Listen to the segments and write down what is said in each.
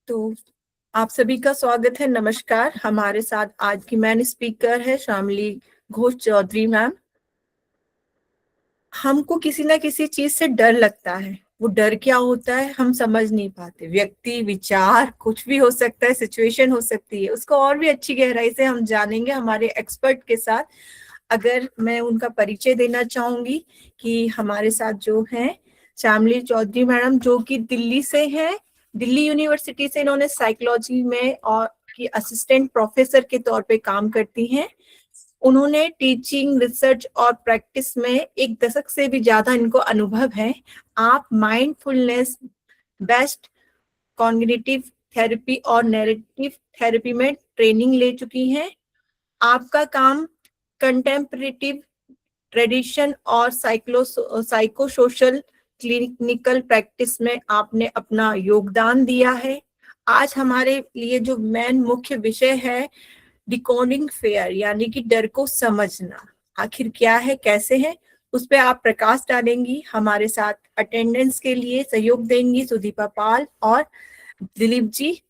तो आप सभी का स्वागत है। नमस्कार। हमारे साथ आज की मैन स्पीकर है शामली घोष चौधरी मैम। हमको किसी ना किसी चीज से डर लगता है। वो डर क्या होता है हम समझ नहीं पाते। व्यक्ति, विचार, कुछ भी हो सकता है, सिचुएशन हो सकती है। उसको और भी अच्छी गहराई से हम जानेंगे हमारे एक्सपर्ट के साथ। अगर मैं उनका परिचय देना चाहूंगी कि हमारे साथ जो हैं श्यामली चौधरी मैडम, जो कि दिल्ली से हैं। दिल्ली यूनिवर्सिटी से इन्होंने साइकोलॉजी में और की असिस्टेंट प्रोफेसर के तौर पे काम करती हैं। उन्होंने टीचिंग, रिसर्च और प्रैक्टिस में 1 दशक से भी ज्यादा इनको अनुभव है। आप माइंडफुलनेस बेस्ड कॉग्निटिव थेरेपी और नैरेटिव थेरेपी में ट्रेनिंग ले चुकी हैं। आपका काम कंटेम्परेटिव ट्रेडिशन और साइको सोशल क्लिनिकल प्रैक्टिस में आपने अपना योगदान दिया है। आज हमारे लिए जो मेन मुख्य विषय है, डिकोडिंग फेयर, यानी कि डर को समझना आखिर क्या है, कैसे है, उस पे आप प्रकाश डालेंगी। हमारे साथ अटेंडेंस के लिए सहयोग देंगी सुदीपा पाल और दिलीप जी।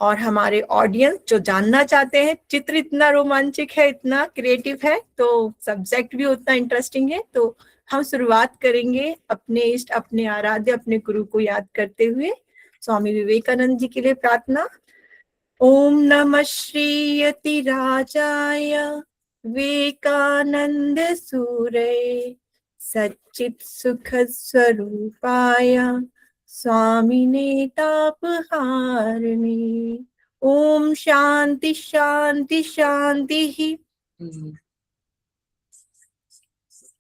और हमारे ऑडियंस जो जानना चाहते हैं, चित्र इतना रोमांचक है, इतना क्रिएटिव है, तो सब्जेक्ट भी उतना इंटरेस्टिंग है। तो हम शुरुआत करेंगे अपने इष्ट, अपने आराध्य, अपने गुरु को याद करते हुए। स्वामी विवेकानंद जी के लिए प्रार्थना। ओम नमः श्री यतिराजाय विवेकानंद सूरये सच्चित सुख स्वरूपाय स्वामिने तापहारिणे। ओम शांति शांति शांति ही।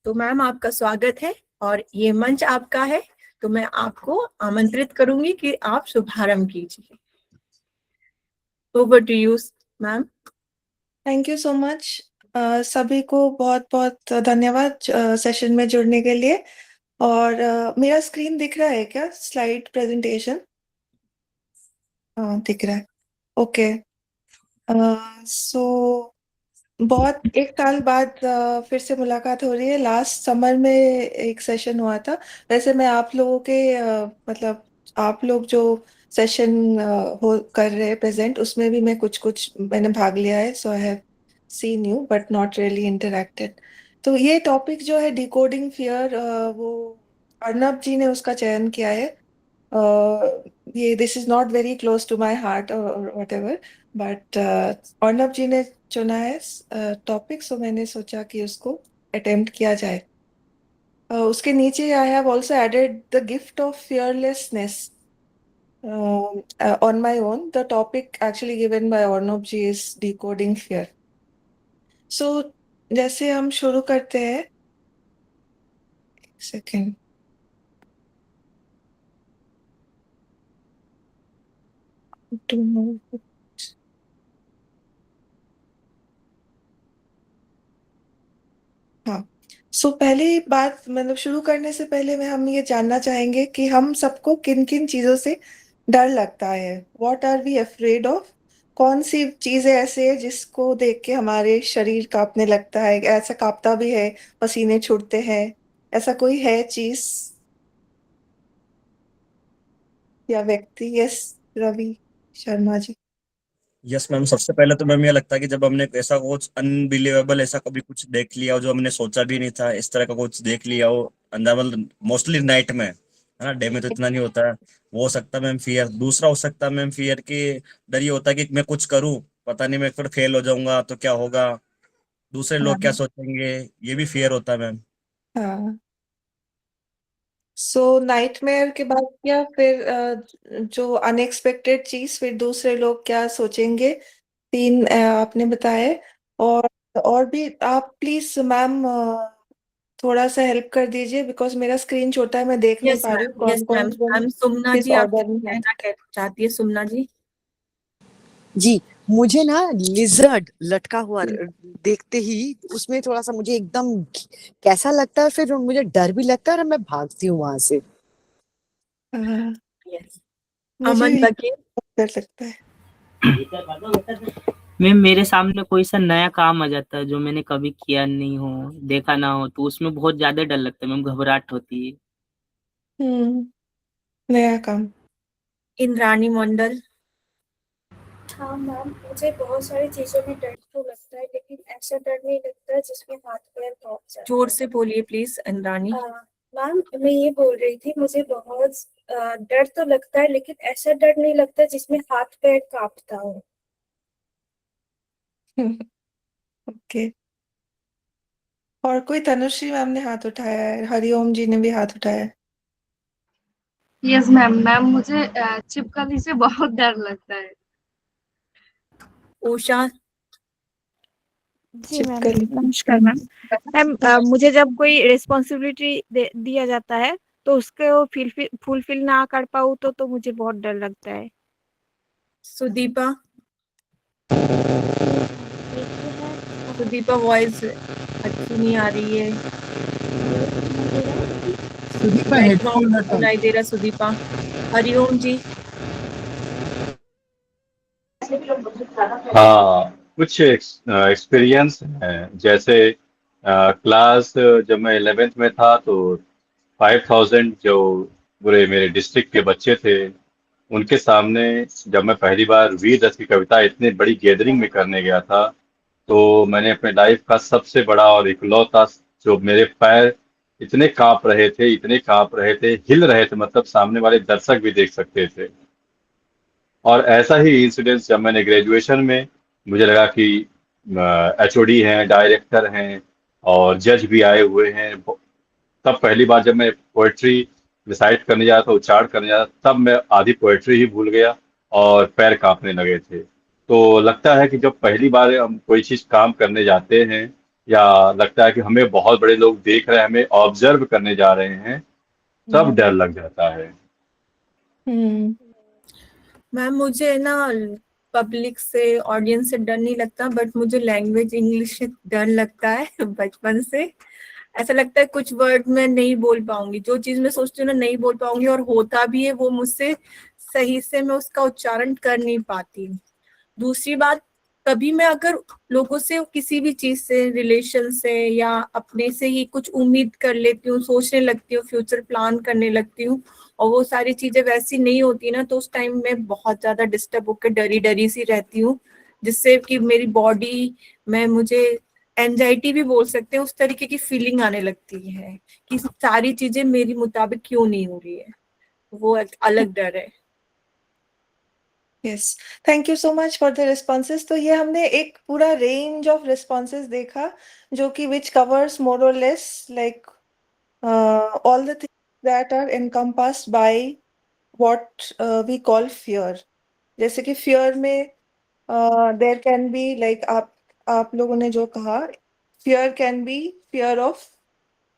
तो मैम आपका स्वागत है और ये मंच आपका है। तो मैं आपको आमंत्रित करूंगी कि आप शुभारंभ कीजिए। Over to you ma'am. Thank you so much. सभी को बहुत बहुत धन्यवाद सेशन में जुड़ने के लिए। और मेरा स्क्रीन दिख रहा है क्या? स्लाइड प्रेजेंटेशन दिख रहा है। ओके। सो बहुत 1 साल बाद फिर से मुलाकात हो रही है। लास्ट समर में एक सेशन हुआ था। वैसे मैं आप लोगों के मतलब आप लोग जो सेशन हो कर रहे हैं प्रेजेंट, उसमें भी मैं कुछ कुछ मैंने भाग लिया है। So I have seen you but not really interacted. तो ये टॉपिक जो है डिकोडिंग फियर, वो अर्नब जी ने उसका चयन किया है। ये this is not very close to my heart और whatever, but Arnab ji ने चुना है टॉपिक, सो मैंने सोचा कि उसको अटेम्प्ट किया जाए। उसके नीचे I have also added the gift of fearlessness on my own. The topic actually given by Arnab ji is decoding fear. So जैसे हम शुरू करते हैं, एक सेकेंड। हाँ। सो पहली बात, मतलब शुरू करने से पहले मैं हम ये जानना चाहेंगे कि हम सबको किन किन चीजों से डर लगता है। What are we afraid of? कौन सी चीजें ऐसे है जिसको देख के हमारे शरीर कांपने लगता है? ऐसा कांपता भी है, पसीने छूटते हैं, ऐसा कोई है चीज या व्यक्ति? Yes, Ravi Sharma ji. Yes ma'am, सबसे पहले तो मैम ये लगता है कि जब हमने ऐसा कुछ अनबिलीवेबल, ऐसा कभी कुछ देख लिया हो जो हमने सोचा भी नहीं था, इस तरह का कुछ देख लिया हो अंदाज, मोस्टली नाइट में, है ना। डे में तो इतना नहीं होता है। वो हो सकता है मैम फियर। दूसरा हो सकता है मैम फियर की डर ये होता है कि मैं कुछ करूं, पता नहीं मैं फिर फेल हो जाऊंगा तो क्या होगा, दूसरे लोग क्या हाँ। सोचेंगे, ये भी फियर होता है मैम। हाँ। सो नाइटमेयर के बाद क्या फिर जो अनएक्सपेक्टेड चीज, फिर दूसरे लोग क्या सोचेंगे, 3 आपने बताए। और और भी आप प्लीज मैम थोड़ा सा हेल्प कर दीजिए, बिकॉज मेरा स्क्रीन छोटा है, मैं देख नहीं यस पा रही हूँ मैम, यस कौन मैम। कौन मैम सुमना किस जी, आप ऑर्डर कुछ में है। कहना चाहती है? सुमना जी। जी, मुझे ना लिजर्ड लटका हुआ देखते ही उसमें थोड़ा सा मुझे एकदम कैसा लगता है, फिर मुझे डर भी लगता है और मैं भागती हूँ वहां से। हाँ, यस। मुझे अमन भी बकील। डर लगता है। मैम मेरे सामने कोई सा नया काम आ जाता है जो मैंने कभी किया नहीं हो, देखा ना हो, तो उसमें बहुत ज्यादा डर लगता है मैम, घबराहट होती है। नया काम। इंद्राणी मंडल। हाँ मैम, मुझे बहुत सारी चीजों में डर तो लगता है, लेकिन ऐसा डर नहीं लगता जिसमें हाथ पैर कांप जाते जोर हैं। से बोलिए प्लीज इंद्राणी। मैम, मैं ये बोल रही थी, मुझे बहुत डर तो लगता है, लेकिन ऐसा डर नहीं लगता जिसमें हाथ पैर कांपता हो। ओके, और कोई? तनुश्री मैम ने हाथ उठाया है, हरिओम जी ने भी हाथ उठाया है। Yes ma'am. मैम, मुझे छिपकली से बहुत डर लगता है। उषा। जी मैम, छिपकली। नमस्कार मैम। मैम, मुझे जब कोई रिस्पॉन्सिबिलिटी दिया जाता है तो उसको फुलफिल ना कर पाऊँ तो मुझे बहुत डर लगता है। सुदीपा। एक तो है सुदीपा वॉइस अच्छी नहीं आ रही है, बैकग्राउंड सुनाई दे रहा सुदीपा। हरिओम जी। हाँ, कुछ एक्सपीरियंस है। जैसे क्लास जब मैं 11th में था तो 5000 जो पूरे मेरे डिस्ट्रिक्ट के बच्चे थे उनके सामने जब मैं पहली बार वीर रस की कविता इतनी बड़ी गैदरिंग में करने गया था तो मैंने अपने लाइफ का सबसे बड़ा और इकलौता जो मेरे पैर इतने कांप रहे थे, हिल रहे थे, मतलब सामने वाले दर्शक भी देख सकते थे। और ऐसा ही इंसिडेंस जब मैंने ग्रेजुएशन में मुझे लगा कि एचओडी हैं, डायरेक्टर हैं और जज भी आए हुए हैं, तब पहली बार जब मैं पोएट्री रिसाइट करने जा रहा था, उच्चारण करने जा रहा था, तब मैं आधी पोएट्री ही भूल गया और पैर कांपने लगे थे। तो लगता है कि जब पहली बार हम कोई चीज काम करने जाते हैं या लगता है कि हमें बहुत बड़े लोग देख रहे हैं, हमें ऑब्जर्व करने जा रहे हैं, तब डर लग जाता है। हम्म। मैम मुझे ना पब्लिक से, ऑडियंस से डर नहीं लगता, बट मुझे लैंग्वेज इंग्लिश से डर लगता है बचपन से। ऐसा लगता है कुछ वर्ड मैं नहीं बोल पाऊंगी, जो चीज मैं सोचती हूँ ना नहीं बोल पाऊंगी, और होता भी है वो मुझसे सही से, मैं उसका उच्चारण कर नहीं पाती। दूसरी बात, कभी मैं अगर लोगों से किसी भी चीज से, रिलेशन से या अपने से ही कुछ उम्मीद कर लेती हूँ, सोचने लगती हूँ, फ्यूचर प्लान करने लगती हूँ, और वो सारी चीजें वैसी नहीं होती ना, तो उस टाइम में बहुत ज्यादा डिस्टर्ब होकर डरी डरी सी रहती हूँ, जिससे कि मेरी बॉडी में, मुझे एंजाइटी भी बोल सकते हैं, उस तरीके की फीलिंग आने लगती है कि सारी चीजें मेरी मुताबिक क्यों नहीं हो रही है। वो एक अलग डर है। Yes, thank you so much for the responses. तो ये हमने एक पूरा रेंज ऑफ रिस्पॉन्सेज देखा जो कि विच कवर्स मोर और less like all the things that are encompassed by what we call fear. जैसे कि fear में there can be like आप लोगों ने जो कहा, fear can be fear of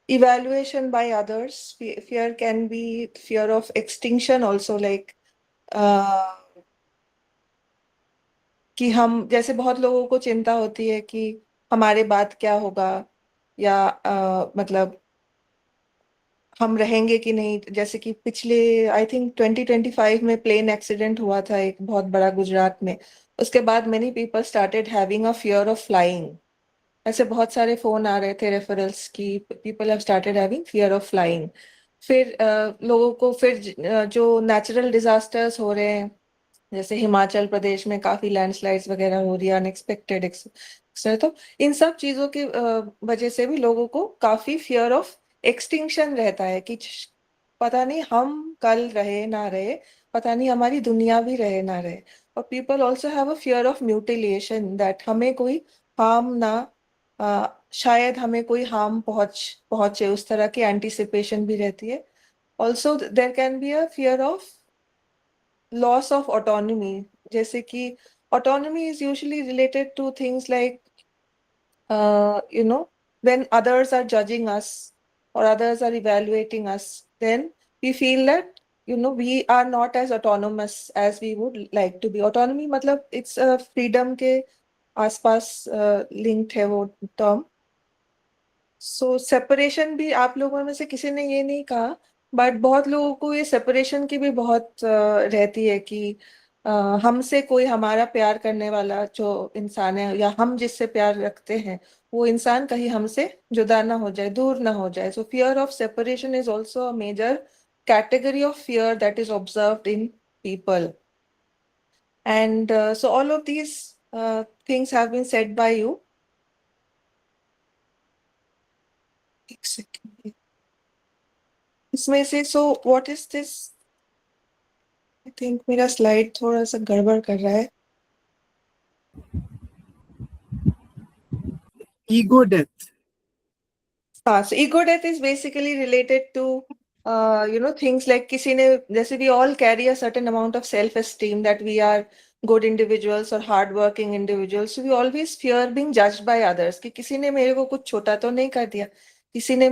evaluation by others. Fear can be fear of extinction also, like कि हम, जैसे बहुत लोगों को चिंता होती है कि हमारे बाद क्या होगा, या मतलब हम रहेंगे कि नहीं। जैसे कि पिछले आई थिंक 2025 में प्लेन एक्सीडेंट हुआ था एक बहुत बड़ा गुजरात में। उसके बाद many people started having a fear of flying. ऐसे बहुत सारे फोन आ रहे थे रेफरल्स की, people have started having fear of flying. फिर लोगों को फिर जो नेचुरल डिजास्टर्स हो रहे हैं, जैसे हिमाचल प्रदेश में काफी लैंडस्लाइड्स वगैरह हो रही है अनएक्सपेक्टेड, तो इन सब चीजों की वजह से भी लोगों को काफी फियर ऑफ एक्सटिंक्शन रहता है कि पता नहीं हम कल रहे ना रहे, पता नहीं हमारी दुनिया भी रहे ना रहे। और people also have a fear of mutilation, that हमें कोई हार्म ना, शायद हमें कोई हार्म पहुंचे, उस तरह की एंटिसिपेशन भी रहती है। Also there can be a fear of loss of autonomy, जैसे कि autonomy is usually related to things like when others are judging us or others are evaluating us, then we feel that we are not as autonomous as we would like to be. Autonomy मतलब it's a freedom के आसपास linked है वो term। सो separation भी, आप लोगों में से किसी ने ये नहीं कहा, बट बहुत लोगों को ये सेपरेशन की भी बहुत रहती है कि हमसे कोई, हमारा प्यार करने वाला जो इंसान है या हम जिससे प्यार रखते हैं, वो इंसान कहीं हमसे जुदा ना हो जाए, दूर ना हो जाए। So fear of separation is also a major category of fear that is observed in people. And so all of these things have been said by you. एक second. इसमें से so what is this? I think मेरा slide थोड़ा सा गड़बड़ कर रहा है. Ego death. So ego death is basically related to things like किसी ने जैसे we all carry a certain amount of self-esteem that we are good individuals or hard-working individuals. So we always fear being judged by others कि किसी ने मेरे को कुछ छोटा तो नहीं कर दिया, किसी ने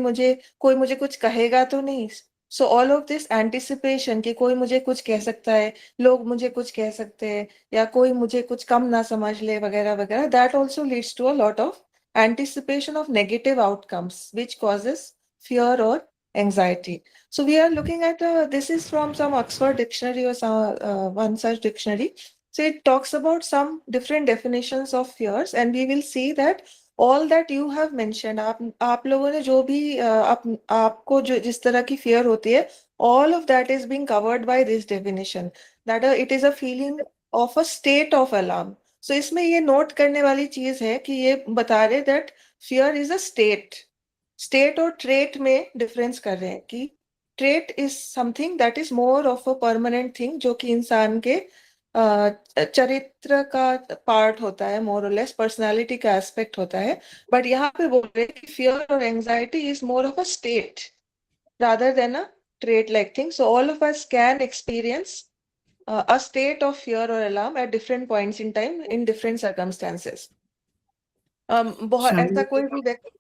कोई मुझे कुछ कहेगा तो नहीं. So all of this anticipation कि कोई मुझे कुछ कह सकता है, लोग मुझे कुछ कह सकते हैं या कोई मुझे कुछ कम ना समझ ले वगैरह वगैरह, that also leads to a lot of anticipation of negative outcomes, which causes fear or anxiety. So we are looking at this is from some Oxford dictionary or some one such dictionary. So it talks about some different definitions of fears, and we will see that all that you have mentioned, आप लोगों ने जो भी आपको जो जिस तरह की fear होती है, all of that is being covered by this definition. That it is a feeling of a state of alarm. So इसमें ये नोट करने वाली चीज है कि ये बता रहे that fear is a state और ट्रेट में डिफरेंस कर रहे हैं कि trait is something that is more of a permanent thing जो कि इंसान के चरित्र का पार्ट होता है, मोर और लेस पर्सनालिटी का एस्पेक्ट होता है. बट यहाँ पे बोल रहे हैं कि फियर और anxiety is more of a state rather than a trait like thing. So all of us can experience a state of fear or alarm at different points in time in different circumstances. बहुत ऐसा कोई भी व्यक्ति.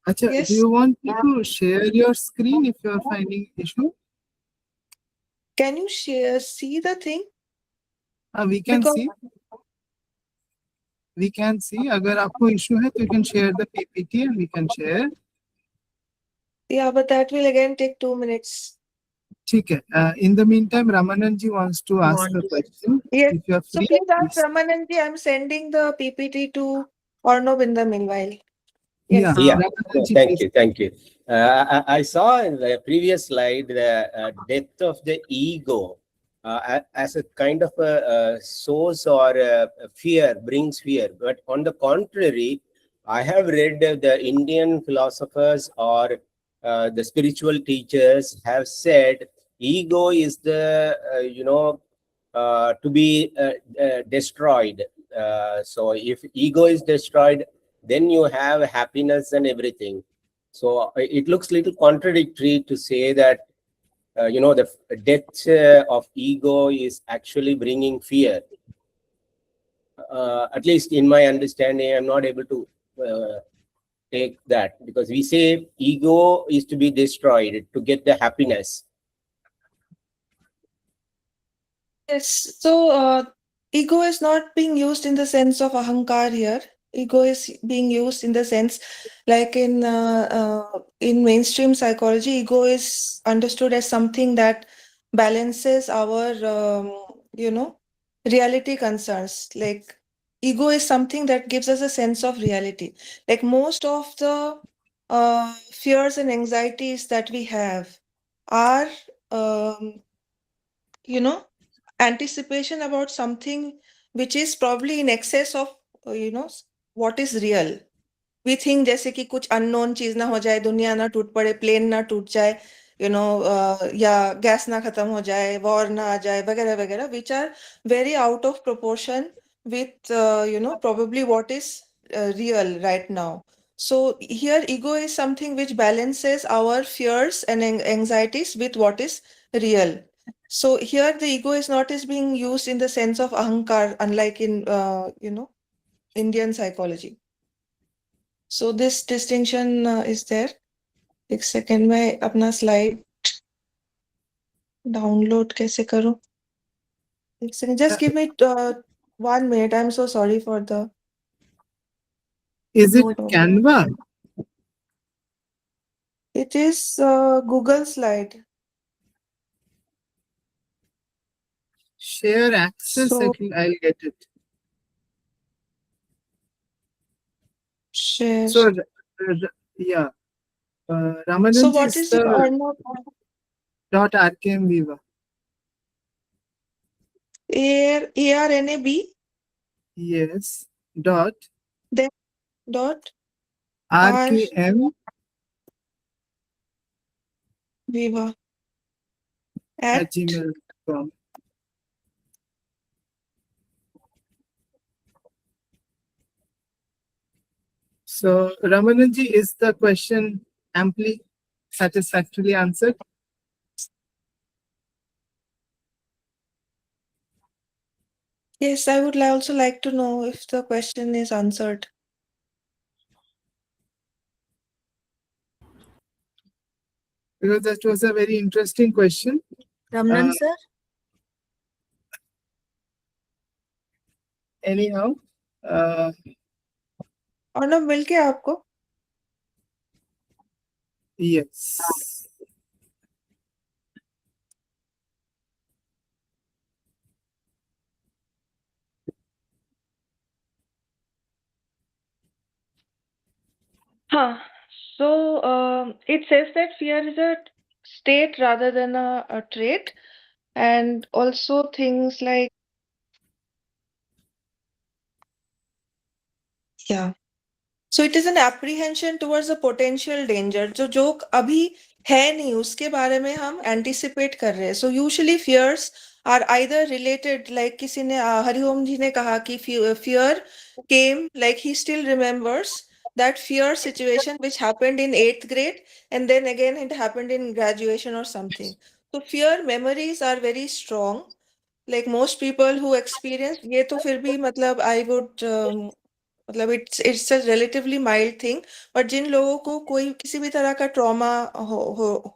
अच्छा, Yes. do you want me to share your screen if you are finding issue? Can you see the thing? We can Because- see. We can see. अगर आपको issue है तो you can share the PPT and we can share. Yeah, but that will again take 2 minutes. ठीक है. In the meantime, Ramanand ji wants to ask a question. Yes. If you are So free, please ask please. Ramanand ji, I'm sending the PPT to Arnob in the meanwhile. Yeah. Yeah. Ramanand ji, Thank please. you. Thank you. I saw in the previous slide the death of the ego as a kind of a source or a fear, brings fear. But on the contrary, I have read the Indian philosophers or the spiritual teachers have said ego is the, to be destroyed. So if ego is destroyed, then you have happiness and everything. So it looks a little contradictory to say that, the death of ego is actually bringing fear. At least in my understanding, I'm not able to take that, because we say ego is to be destroyed to get the happiness. Yes. So ego is not being used in the sense of ahankar here. Ego is being used in the sense like in mainstream psychology, ego is understood as something that balances our reality concerns. Like ego is something that gives us a sense of reality. Like most of the fears and anxieties that we have are anticipation about something which is probably in excess of what is real. We think जैसे कि कुछ unknown चीज ना हो जाए, दुनिया ना टूट पड़े, प्लेन ना टूट जाए, या गैस ना खत्म हो जाए, वॉर ना आ जाए वगैरह वगैरह, which are very out of proportion with probably what is real right now. So here ego is something which balances our fears and anxieties with what is real. So here the ego is not is being used in the sense of ahankar, unlike in Indian psychology. So this distinction is there. एक second मैं अपना slide download कैसे करूँ? एक second, just give me 1 minute. I'm so sorry for the. Is it Canva? It is Google slide. Share access. So- I'll get it. Share. So, yeah. Ramanand So ji what is your Arnob? .rkm Viva. ARNAB, Yes. Dot then dot RKM Viva at at gmail.com. So, Ramananji, is the question amply satisfactorily answered? Yes, I would also like to know if the question is answered. Because that was a very interesting question. Ramanan Uh, sir, Anyhow, Arnav मिल गया आपको? yes. Huh. So it says that fear is a state rather than a trait, and also things like, yeah. So it is an apprehension towards a potential danger. जो अभी है नहीं उसके बारे में हम anticipate कर रहे हैं. So usually fears are either related, like किसी ने हरिओम जी ने कहा कि fear came, like he still remembers that fear situation which happened in 8th grade, and then again it happened in graduation or something. So fear memories are very strong. Like most people who experience ये तो फिर भी मतलब I would मतलब it's a relatively mild thing, but जिन लोगों को कोई किसी भी तरह का ट्रॉमा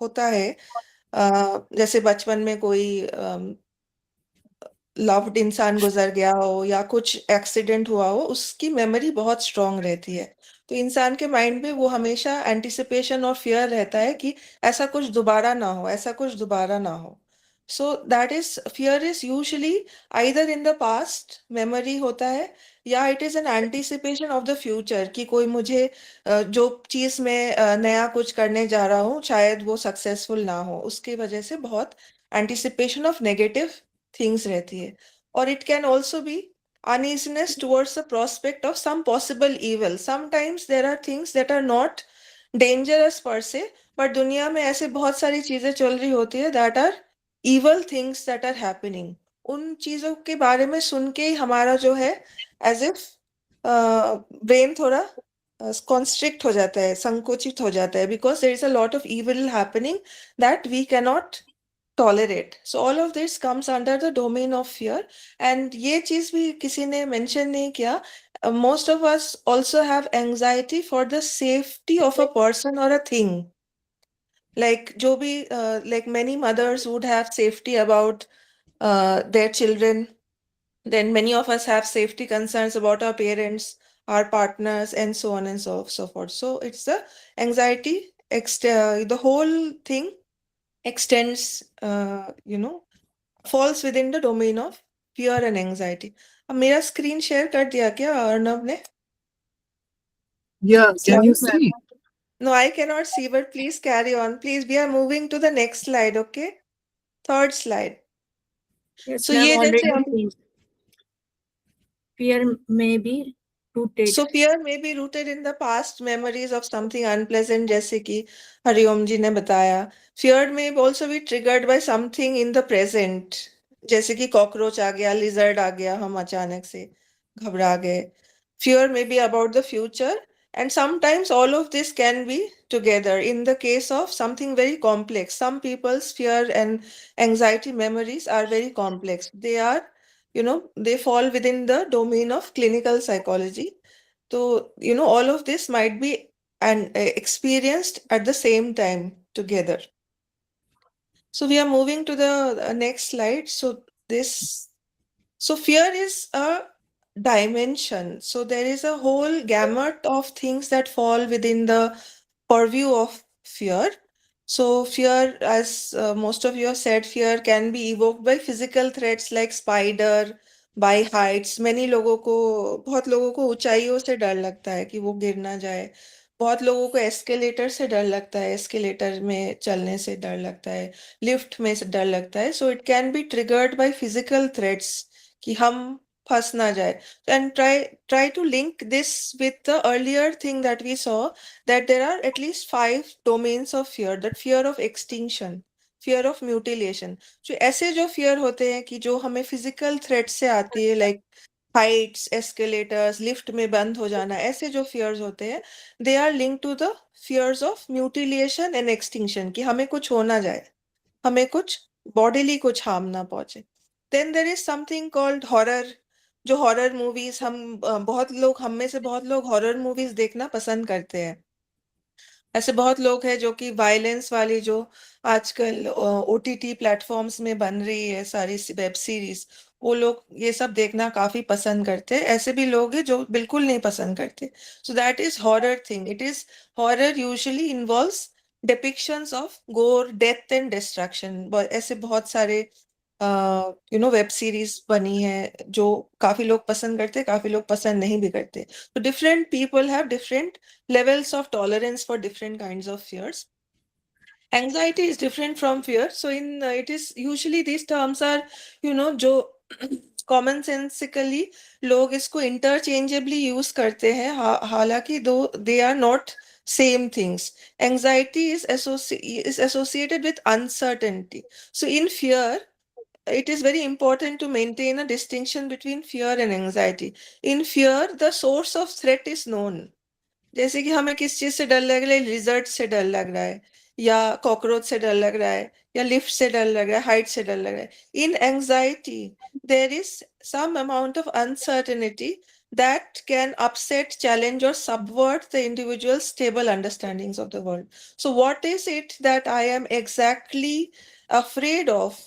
होता है, जैसे बचपन में कोई लव्ड इंसान गुजर गया हो या कुछ एक्सीडेंट हुआ हो, उसकी मेमोरी बहुत स्ट्रांग रहती है. तो इंसान के माइंड में वो हमेशा एंटिसिपेशन और फियर रहता है कि ऐसा कुछ दोबारा ना हो, ऐसा कुछ दोबारा ना हो. So that is fear is usually either in the past memory होता है, या it is an anticipation of the future कि कोई मुझे जो चीज में नया कुछ करने जा रहा हूँ शायद वो सक्सेसफुल ना हो, उसकी वजह से बहुत एंटिसिपेशन ऑफ नेगेटिव थिंग्स रहती है. और it can also be uneasiness towards the prospect of some possible evil. Sometimes there are things that are not dangerous per se, but दुनिया में ऐसे बहुत सारी चीजें चल रही होती है that are evil things that are happening. उन चीजों के बारे में सुन के ही हमारा जो है as if ब्रेन थोड़ा constrict हो जाता है, संकुचित हो जाता है, because there is a lot of evil happening that we cannot tolerate. So all of this comes under the domain of fear. And ये चीज भी किसी ने mention नहीं किया. Most of us also have anxiety for the safety of a person or a thing. Like जो भी like many mothers would have safety about their children. Then many of us have safety concerns about our parents, our partners, and so on and so forth. So it's the anxiety, the whole thing extends, falls within the domain of fear and anxiety. अब मेरा screen share कर दिया क्या अर्णव ने? Yeah, can you Yes, ma'am. see? No, I cannot see, but please carry on. Please, we are moving to the next slide, okay? Third slide. Yes, So ma'am, ये already जैसे हम seen. Fear may be rooted. So fear may be rooted in the past memories of something unpleasant, जैसे कि हरिओम जी ने बताया. Fear may also be triggered by something in the present, जैसे कि cockroach आ गया, lizard आ गया, हम अचानक से घबरा गए. Fear may be about the future, and sometimes all of this can be together. In the case of something very complex, some people's fear and anxiety memories are very complex. They are, they fall within the domain of clinical psychology. So, all of this might be experienced at the same time together. So we are moving to the next slide. So fear is a dimension. So there is a whole gamut of things that fall within the purview of fear. So fear, as most of you have said, fear can be evoked by physical threats like spider, by heights. Many लोगों को, बहुत लोगों को ऊंचाइयों से डर लगता है कि वो गिर ना जाए. बहुत लोगों को एस्केलेटर से डर लगता है, एस्केलेटर में चलने से डर लगता है, लिफ्ट में से डर लगता है. So it can be triggered by physical threats कि हम फंस ना जाए. And try to link this with the earlier thing that we saw, that there are at least 5 domains of fear. That fear of extinction, fear of mutilation. So ऐसे जो fear होते हैं कि जो हमें physical threat से आती है, like हाइट्स, एस्केलेटर्स, लिफ्ट में बंद हो जाना, ऐसे जो फियर्स होते हैं, they are link to the fears of mutilation and extinction, कि हमें कुछ हो ना जाए, हमें कुछ बॉडीली कुछ हार्म ना पहुंचे. Then there is something called horror. जो हॉरर मूवीज बहुत लोग, हम में से बहुत लोग हॉरर मूवीज देखना पसंद करते हैं. ऐसे बहुत लोग हैं जो कि वायलेंस वाली, जो आजकल ओटीटी प्लेटफॉर्म्स में बन रही है सारी वेब सीरीज, वो लोग ये सब देखना काफी पसंद करते हैं. ऐसे भी लोग हैं जो बिल्कुल नहीं पसंद करते. So that is horror thing. It is horror usually involves depictions of गोर, डेथ एंड डिस्ट्रक्शन. ऐसे बहुत सारे वेब सीरीज बनी है जो काफी लोग पसंद करते हैं, काफी लोग पसंद नहीं भी करते. तो different people have different levels of tolerance for different kinds of fears. Anxiety is different from fear. So it is usually, these terms are, जो common sensically लोग इसको interchangeably use करते हैं, हालांकि though they are not same things. Anxiety is associated with uncertainty. So in fear, it is very important to maintain a distinction between fear and anxiety. In fear, the source of threat is known. जैसे कि हमें किस चीज से डर लग रहा है, लिजर्ट से डर लग रहा है, या कॉकरोच से डर लग रहा है, या लिफ्ट से डर लग रहा है, हाइट से डर लग रहा है. In anxiety there is some amount of uncertainty that can upset, challenge, or subvert the individual's stable understandings of the world. So what is it that I am exactly afraid of?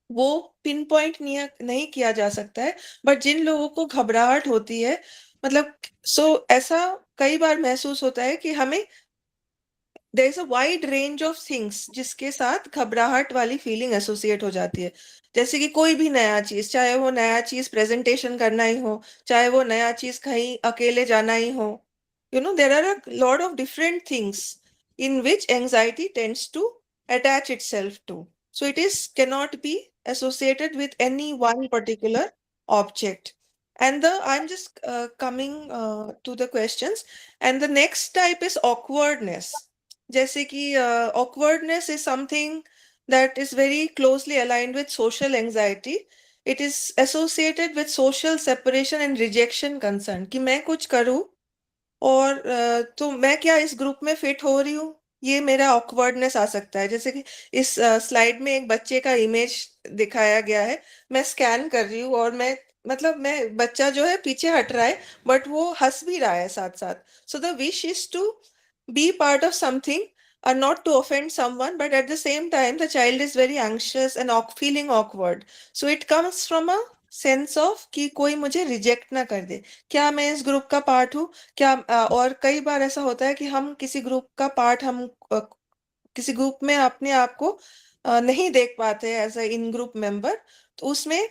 वो pin point नहीं किया जा सकता है. But जिन लोगों को घबराहट होती है, मतलब ऐसा कई बार महसूस होता है कि हमें there is a wide range of things जिसके साथ घबराहट वाली फीलिंग एसोसिएट हो जाती है. जैसे कि कोई भी नया चीज, चाहे वो नया चीज प्रेजेंटेशन करना ही हो, चाहे वो नया चीज कहीं अकेले जाना ही हो, there are a lot of different things in which anxiety tends to attach itself to. So it cannot be associated with any one particular object. And I'm just coming to the questions. And the next type is awkwardness. जैसे कि awkwardness is something that is very closely aligned with social anxiety. It is associated with social separation and rejection concern. कि मैं कुछ करूँ और तो मैं क्या इस ग्रुप में फिट हो रही हूँ, ये मेरा ऑकवर्डनेस आ सकता है. जैसे कि इस स्लाइड में एक बच्चे का इमेज दिखाया गया है, मैं स्कैन कर रही हूँ और मैं बच्चा जो है पीछे हट रहा है, बट वो हंस भी रहा है साथ साथ. So the wish is to be part of something and not to offend someone, but at the same time the child is very anxious and feeling awkward. So it comes from a sense of कि कोई मुझे reject ना कर दे, क्या मैं इस group का part हूँ क्या. और कई बार ऐसा होता है कि हम किसी ग्रुप का पार्ट, हम किसी ग्रुप में अपने आप को नहीं देख पाते as a in group member. तो उसमें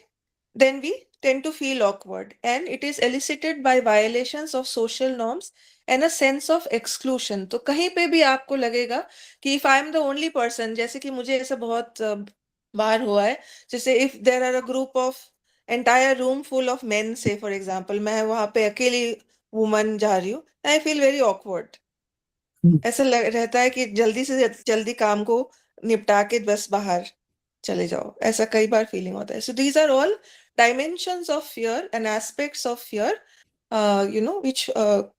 then we tend to feel awkward, and it is elicited by violations of social norms and a sense of exclusion. तो कहीं पे भी आपको लगेगा कि if I am the only person, जैसे कि मुझे ऐसा बहुत बार हुआ है, जैसे if there are a group of entire room full of men, say for example, मैं वहां पे अकेली वुमन जा रही हूँ, I feel very awkward. ऐसा रहता है कि जल्दी से जल्दी काम को निपटा के बस बाहर चले जाओ, ऐसा कई बार फीलिंग होता है. So these are all dimensions of fear and aspects of fear, which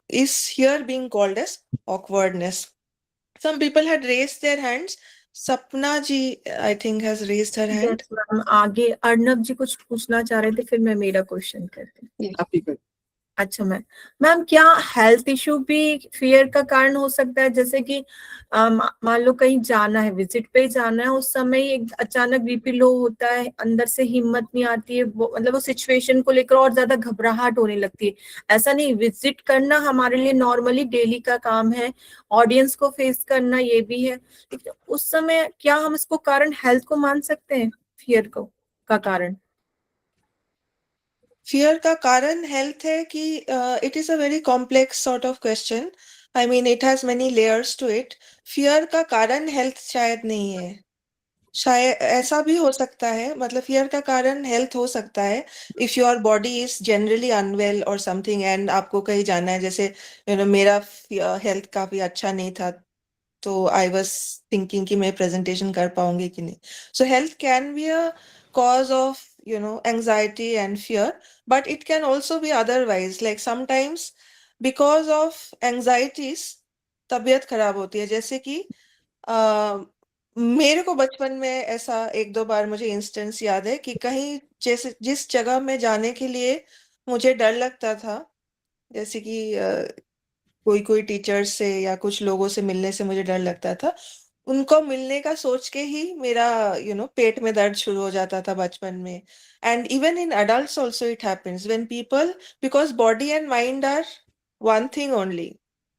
is here being called as awkwardness. Some people had raised their hands. सपना जी I think has raised her hand. Yes, ma'am. आगे अर्नब जी कुछ पूछना चाह रहे थे, फिर मैं मेरा क्वेश्चन करती हूँ. अच्छा मैम क्या हेल्थ इशू भी फियर का कारण हो सकता है? जैसे कि मान लो कहीं जाना है, विजिट पे जाना है, उस समय एक अचानक बीपी लो होता है, अंदर से हिम्मत नहीं आती है, मतलब वो सिचुएशन को लेकर और ज्यादा घबराहट होने लगती है. ऐसा नहीं, विजिट करना हमारे लिए नॉर्मली डेली का काम है, ऑडियंस को फेस करना ये भी है. उस समय क्या हम इसको कारण हेल्थ को मान सकते हैं, फियर को का कारण? फियर का कारण हेल्थ है कि it is a very complex sort of question. I mean, it has many layers to it. Fear का कारण हेल्थ शायद नहीं है, शायद ऐसा भी हो सकता है, मतलब फियर का कारण हेल्थ हो सकता है if your body is generally unwell और समथिंग एंड आपको कहीं जाना है, जैसे मेरा हेल्थ काफी अच्छा नहीं था, तो आई वाज थिंकिंग कि मैं प्रेजेंटेशन कर पाऊंगी कि नहीं. सो health can be a cause of anxiety and fear, but it can also be otherwise, like sometimes because of anxieties तबीयत खराब होती है. जैसे कि मेरे को बचपन में ऐसा एक दो बार मुझे इंस्टेंस याद है कि कहीं जैसे जिस जगह में जाने के लिए मुझे डर लगता था, जैसे कि कोई कोई टीचर्स से या कुछ लोगों से मिलने से मुझे डर लगता था, उनको मिलने का सोच के ही मेरा पेट में दर्द शुरू हो जाता था बचपन में. And even in adults also it happens when people, because body and mind are one thing only.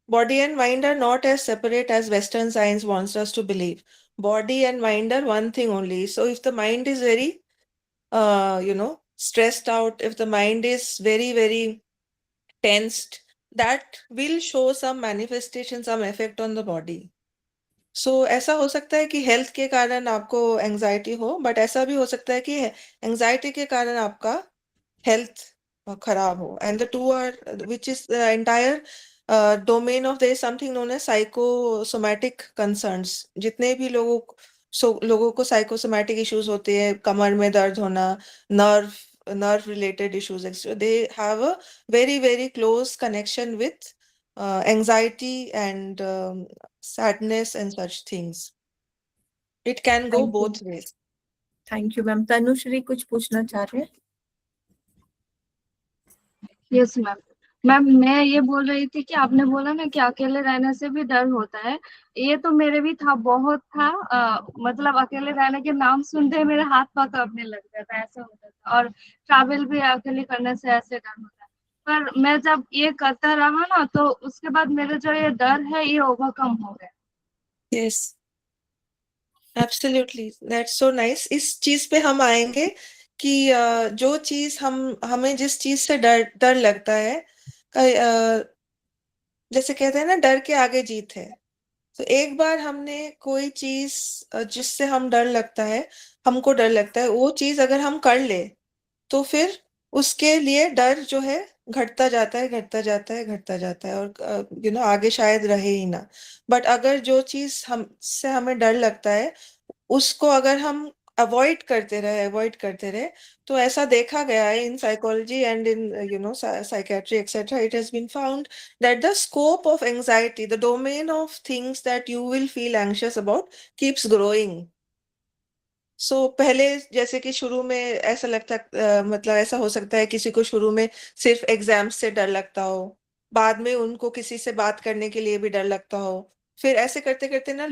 Body and mind are not as separate as Western science wants us to believe. Body and mind are one thing only. So if the mind is very, stressed out, if the mind is very, very tensed, that will show some manifestation, some effect on the body. So ऐसा हो सकता है कि health के कारण आपको anxiety हो, but ऐसा भी हो सकता है कि एंजाइटी के कारण आपका हेल्थ खराब हो. And the two are which is the entire domain of, there is something known as psychosomatic concerns. जितने भी लोगों को साइकोसोमैटिक इश्यूज होते हैं, कमर में दर्द होना, nerve related issues, they have a very, very close connection with anxiety and sadness and such things. It can go Thank you. both ways. Thank you ma'am. Tanushree कुछ पूछना चाह रहे हैं? Yes ma'am. मैम मैं ये बोल रही थी कि आपने बोला ना कि अकेले रहने से भी डर होता है, ये तो मेरे भी था, बहुत था. मतलब अकेले रहने के नाम सुनते ही मेरे हाथ पाँव कांपने लगता था, ऐसा होता था. और ट्रैवल भी अकेले करने से ऐसे डर होता है. पर मैं जब ये करता रहा ना, तो उसके बाद मेरे जो ये डर है ये ओवरकम हो गया. Yes, absolutely. That's so nice. इस चीज पे हम आएंगे कि जो चीज हमें जिस चीज से डर लगता है, जैसे कहते हैं ना, डर के आगे जीत है. तो एक बार हमने कोई चीज जिससे हमको डर लगता है, वो चीज अगर हम कर ले, तो फिर उसके लिए डर जो है घटता जाता है, घटता जाता है, घटता जाता है, और आगे शायद रहे ही ना. बट अगर जो चीज हमें डर लगता है, उसको अगर हम अवॉइड करते रहे, तो ऐसा देखा गया है in psychology and in psychiatry etcetera. It has been found that the scope of anxiety, the domain of things that you will feel anxious about, keeps growing. So पहले जैसे कि शुरू में ऐसा मतलब ऐसा हो सकता है किसी को शुरू में सिर्फ एग्जाम से डर लगता हो, बाद में उनको किसी से बात करने के लिए भी डर लगता हो, फिर ऐसे करते करते ना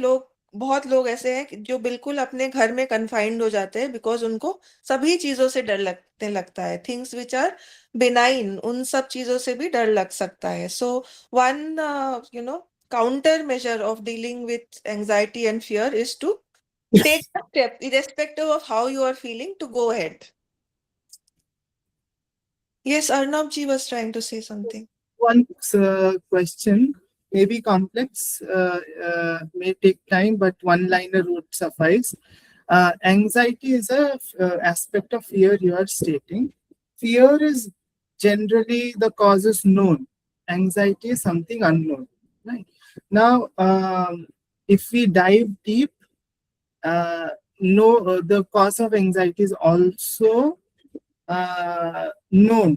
बहुत लोग ऐसे हैं जो बिल्कुल अपने घर में कन्फाइंड हो जाते हैं, बिकॉज उनको सभी चीजों से डर लगता है. थिंग्स विच आर बिनाइन, उन सब चीजों से भी डर लग सकता है. So one counter measure of dealing with anxiety and fear is to take a step, irrespective of how you are feeling, to go ahead. Yes, Arnab ji was trying to say something. One question, maybe complex, may take time, but one liner would suffice. Anxiety is a aspect of fear you are stating. Fear is generally the cause is known. Anxiety is something unknown. Right? Now, if we dive deep, the cause of anxiety is also known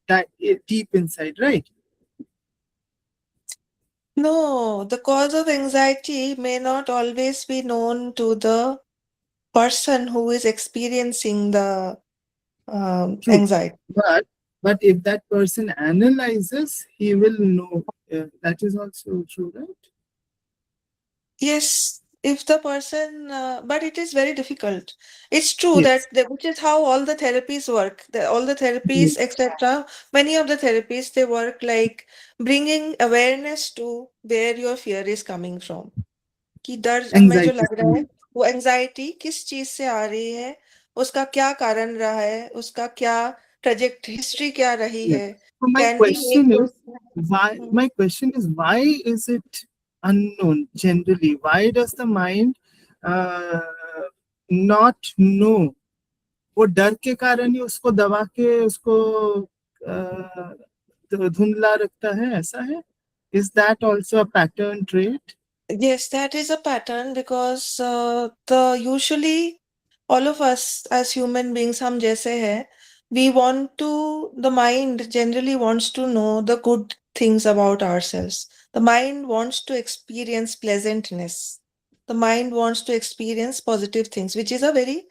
that deep inside, right? No, the cause of anxiety may not always be known to the person who is experiencing the anxiety. But if that person analyzes, he will know. That is also true, right? Yes, if the person, but it is very difficult. It's true Yes. that which is how all the therapies work. All the therapies, etc. Many of the therapies, they work like bringing awareness to where your fear is coming from. कि डर हमें जो लग रहा है, वो anxiety किस चीज से आ रही है, उसका क्या कारण रहा है, उसका क्या ट्रेजेक्ट हिस्ट्री क्या रही Yeah. है, So my can we question make is my question is why is it unknown generally? Why does the mind not know? वो डर के कारण ही उसको दबा के उसको धुंधला रखता है, ऐसा है? Is that also a pattern trait? Yes, that is a pattern because the usually all of us as human beings हम जैसे हैं, we want to, the mind generally wants to know the good things about ourselves. The mind wants to experience pleasantness. The mind wants to experience positive things, which is a very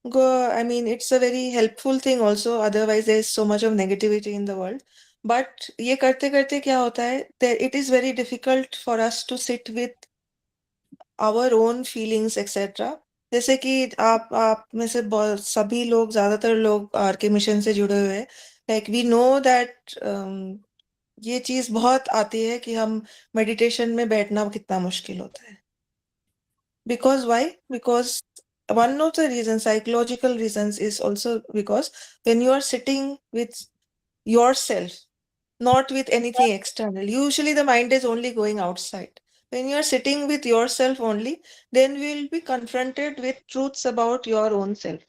I mean, it's a very helpful thing also. Otherwise, there's so much of negativity in the world. But ये करते करते क्या होता है, it is very difficult for us to sit with our own feelings etc. जैसे कि आप में से सभी लोग, ज्यादातर लोग आर के मिशन से जुड़े हुए हैं, लाइक वी नो दैट ये चीज बहुत आती है कि हम मेडिटेशन में बैठना कितना मुश्किल होता है. Because why? Because one of the reasons, psychological reasons, is also because when you are sitting with yourself, not with anything external, usually the mind is only going outside. When you are sitting with yourself only, then we will be confronted with truths about your own self,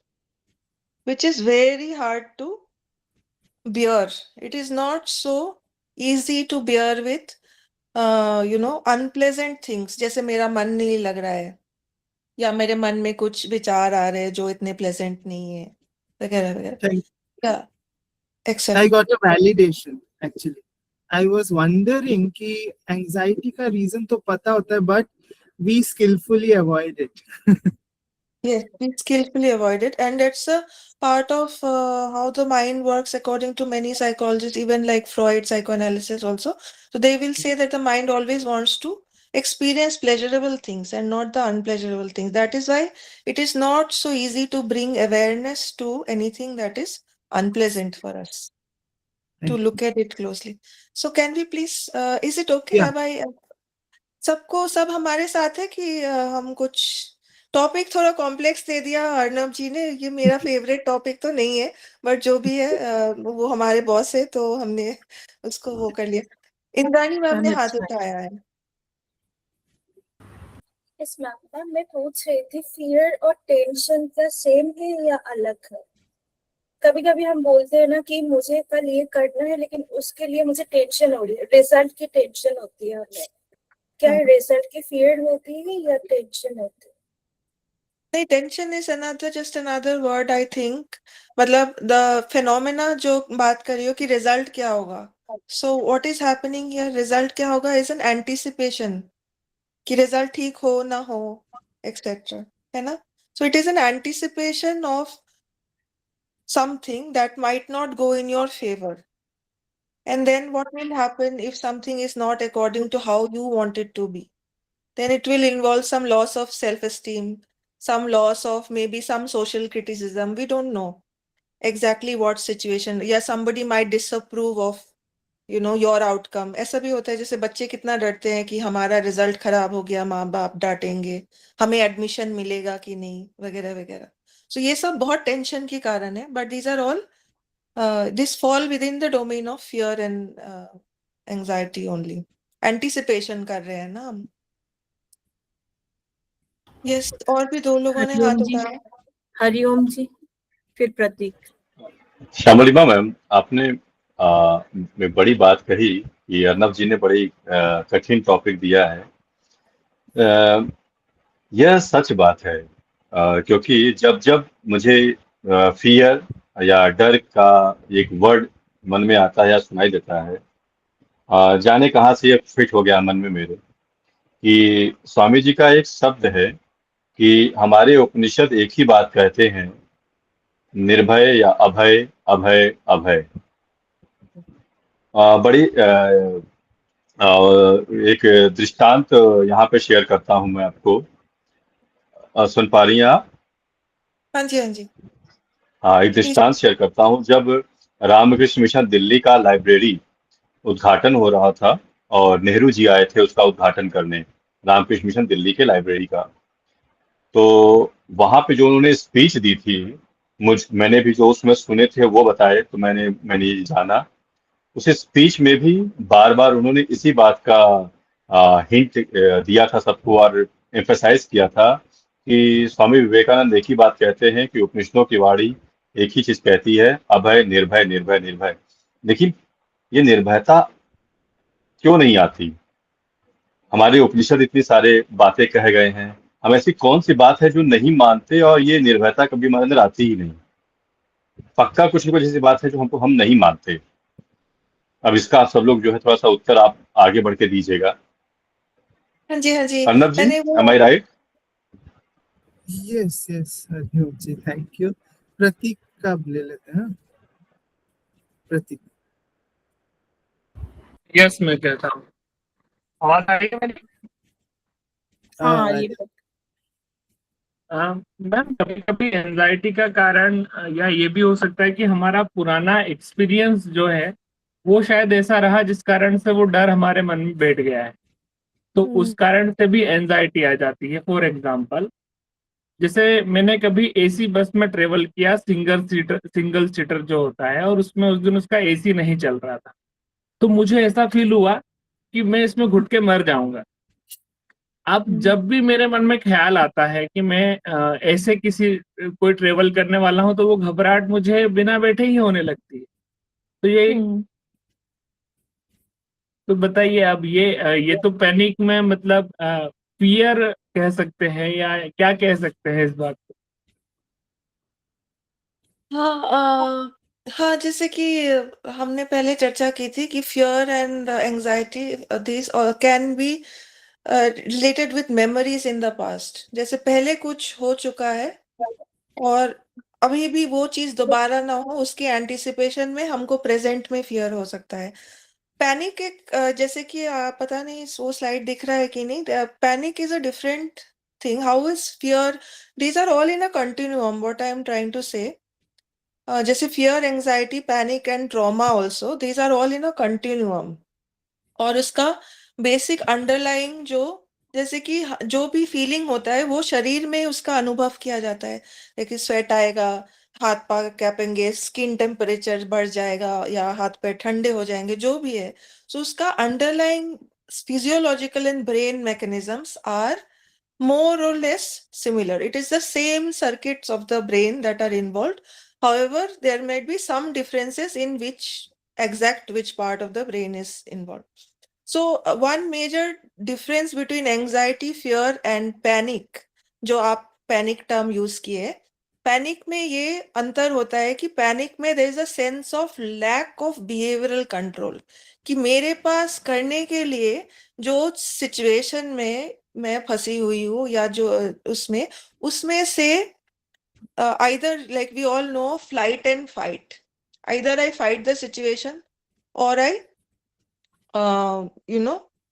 which is very hard to bear. It is not so easy to bear with, unpleasant things. जैसे मेरा मन नहीं लग रहा है, या मेरे मन में कुछ विचार आ रहे हैं जो इतने प्लेजेंट नहीं है, वगैरह वगैरह. Thank Yeah, I except got a validation actually. I was wondering कि anxiety का reason तो पता होता है, but we skillfully avoid it. yes, we skillfully avoid it, and it's a part of how the mind works according to many psychologists, even like Freud psychoanalysis also. So they will say that the mind always wants to experience pleasurable things and not the unpleasurable things. That is why it is not so easy to bring awareness to anything that is unpleasant for us, to Thank look at it closely. So can we please, is it okay? Yeah. अब सबको सब हमारे साथ है कि हम कुछ topic थोड़ा कॉम्प्लेक्स दे दिया अर्नब जी ने. ये मेरा फेवरेट टॉपिक तो नहीं है, बट जो भी है वो हमारे बॉस है तो हमने उसको वो कर लिया. इंद्राणी मैम ने हाथ उठाया है. इस मैम मैं पूछ रही थी, फियर और टेंशन क्या सेम है या अलग है? कभी कभी हम बोलते हैं ना कि मुझे कल ये करना है, लेकिन उसके लिए मुझे टेंशन हो रही है, रिजल्ट की टेंशन होती है हमें. क्या रिजल्ट की फियर होती है या टेंशन होती है? नहीं, tension is another, just another word I think. मतलब द फेनोमेना जो बात कर रही हो कि रिजल्ट क्या होगा, so what is happening here, result क्या होगा इज एन एंटिसिपेशन कि रिजल्ट ठीक हो ना हो एक्सेट्रा, है ना. So it is an anticipation of something that might not go in your favor. And then what will happen if something is not according to how you want it to be? Then it will involve some loss of self-esteem, some loss of maybe some social criticism. We don't know exactly what situation. Yeah, somebody might disapprove of your outcome. ऐसा भी होता है, जैसे बच्चे कितना डरते हैं कि हमारा रिजल्ट खराब हो गया, माँ बाप डांटेंगे, हमें एडमिशन मिलेगा कि नहीं, वगैरह वगैरह. सो ये सब बहुत टेंशन के कारण है, but these are all this fall within the domain of fear and anxiety only. Anticipation कर रहे हैं ना हम. यस, और भी दो लोगों ने हाथ उठाया. हरिओम जी, फिर प्रतीक. श्यामलिमा मैम, आपने में बड़ी बात कही कि अर्नब जी ने बड़ी कठिन टॉपिक दिया है. यह सच बात है, क्योंकि जब जब मुझे फियर या डर का एक वर्ड मन में आता है या सुनाई देता है, जाने कहाँ से ये फिट हो गया मन में मेरे, कि स्वामी जी का एक शब्द है कि हमारे उपनिषद एक ही बात कहते हैं, निर्भय या अभय, अभय अभय. बड़ी एक दृष्टांत यहाँ पे शेयर करता हूँ मैं आपको. सुन पा रही हैं आप? हाँ जी, हाँ जी. हाँ, एक दृष्टांत शेयर करता हूँ. जब रामकृष्ण मिशन दिल्ली का लाइब्रेरी उद्घाटन हो रहा था और नेहरू जी आए थे उसका उद्घाटन करने, रामकृष्ण मिशन दिल्ली के लाइब्रेरी का, तो वहां पे जो उन्होंने स्पीच दी थी मैंने भी जो उसमें सुने थे वो बताए, तो मैंने ये जाना। उस स्पीच में भी बार बार उन्होंने इसी बात का हिंट दिया था सबको, और एम्फेसाइज किया था कि स्वामी विवेकानंद एक ही बात कहते हैं कि उपनिषदों की वाणी एक ही चीज कहती है, अभय निर्भय निर्भय निर्भय। लेकिन ये निर्भयता क्यों नहीं आती? हमारे उपनिषद इतनी सारे बातें कहे गए हैं, हम ऐसी कौन सी बात है जो नहीं मानते, और ये निर्भयता कभी हमारे अंदर आती ही नहीं। पक्का कुछ न कुछ ऐसी बात है जो हम नहीं मानते। अब इसका आप सब लोग जो है थोड़ा सा उत्तर आप आगे बढ़ के दीजिएगा। हाँ जी, हाँ जी। अर्नब जी, मैंने एम आई वो right? Yes yes Hariom ji, thank you. Pratik का अब ले लेते हैं। प्रतीक। यस, मैं कहता हूँ। आवाज आ रही है मेरी? हाँ ये मैम, कभी कभी एंजाइटी का कारण या ये भी हो सकता है कि हमारा पुराना एक्सपीरियंस जो है वो शायद ऐसा रहा जिस कारण से वो डर हमारे मन में बैठ गया है, तो उस कारण से भी एंजाइटी आ जाती है। फॉर एग्जाम्पल, जैसे मैंने कभी एसी बस में ट्रेवल किया, सिंगल सीटर जो होता है, और उसमें उस दिन उसका एसी नहीं चल रहा था, तो मुझे ऐसा फील हुआ कि मैं इसमें घुट के मर जाऊंगा। अब जब भी मेरे मन में ख्याल आता है कि मैं ऐसे कोई ट्रेवल करने वाला हूं, तो वो घबराहट मुझे बिना बैठे ही होने लगती है। तो तो बताइए, अब ये तो पैनिक में मतलब फियर कह सकते हैं या क्या कह सकते हैं इस बात को? हाँ, जैसे कि हमने पहले चर्चा की थी कि fear and anxiety this can be related with memories in the past. जैसे पहले कुछ हो चुका है और अभी भी वो चीज दोबारा ना हो, उसकी एंटिसिपेशन में हमको प्रेजेंट में फियर हो सकता है। पैनिक एक जैसे कि पता नहीं वो स्लाइड दिख रहा है कि नहीं, panic is a different thing. How is fear? These are all in a continuum, what I am trying to say. जैसे fear, anxiety, panic and trauma also, these are all in a continuum. और उसका basic underlying जैसे कि जो भी feeling होता है वो शरीर में उसका अनुभव किया जाता है। देखिए स्वेट आएगा, हाथ पाँव कांपेंगे, स्किन टेम्परेचर बढ़ जाएगा या हाथ पैर ठंडे हो जाएंगे, जो भी है। सो उसका underlying physiological and brain mechanisms are more or less similar. It is the same circuits of the brain that are involved. However, there might be some differences in which part of the brain is involved. So one major difference between anxiety, fear and panic, जो आप panic term use किए, panic में ये अंतर होता है कि panic में there is a sense of lack of behavioural control, कि मेरे पास करने के लिए जो सिचुएशन में मैं फंसी हुई हूँ या जो उसमें से either, like we all know, flight and fight. Either I fight the situation or I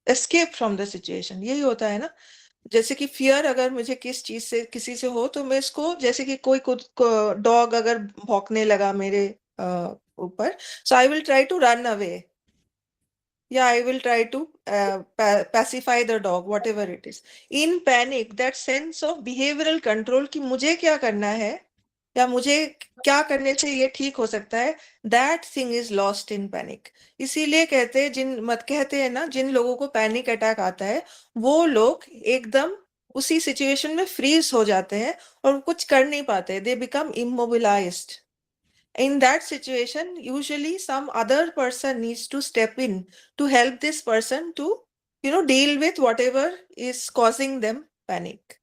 escape from the situation. यही होता है ना। जैसे कि फियर अगर मुझे किसी से हो, तो मैं इसको, जैसे कि कोई डॉग अगर भौंकने लगा मेरे ऊपर, so I will try to run away. Yeah, I will try to pacify the dog, whatever it is. In panic, that sense of behavioral control कि मुझे क्या करना है या मुझे क्या करने से ये ठीक हो सकता है, that thing is lost in panic. इसीलिए कहते हैं ना, जिन लोगों को पैनिक अटैक आता है वो लोग एकदम उसी सिचुएशन में फ्रीज हो जाते हैं और कुछ कर नहीं पाते, they become immobilized. In that situation, usually some other person needs to step in to help this person to deal with whatever is causing them panic.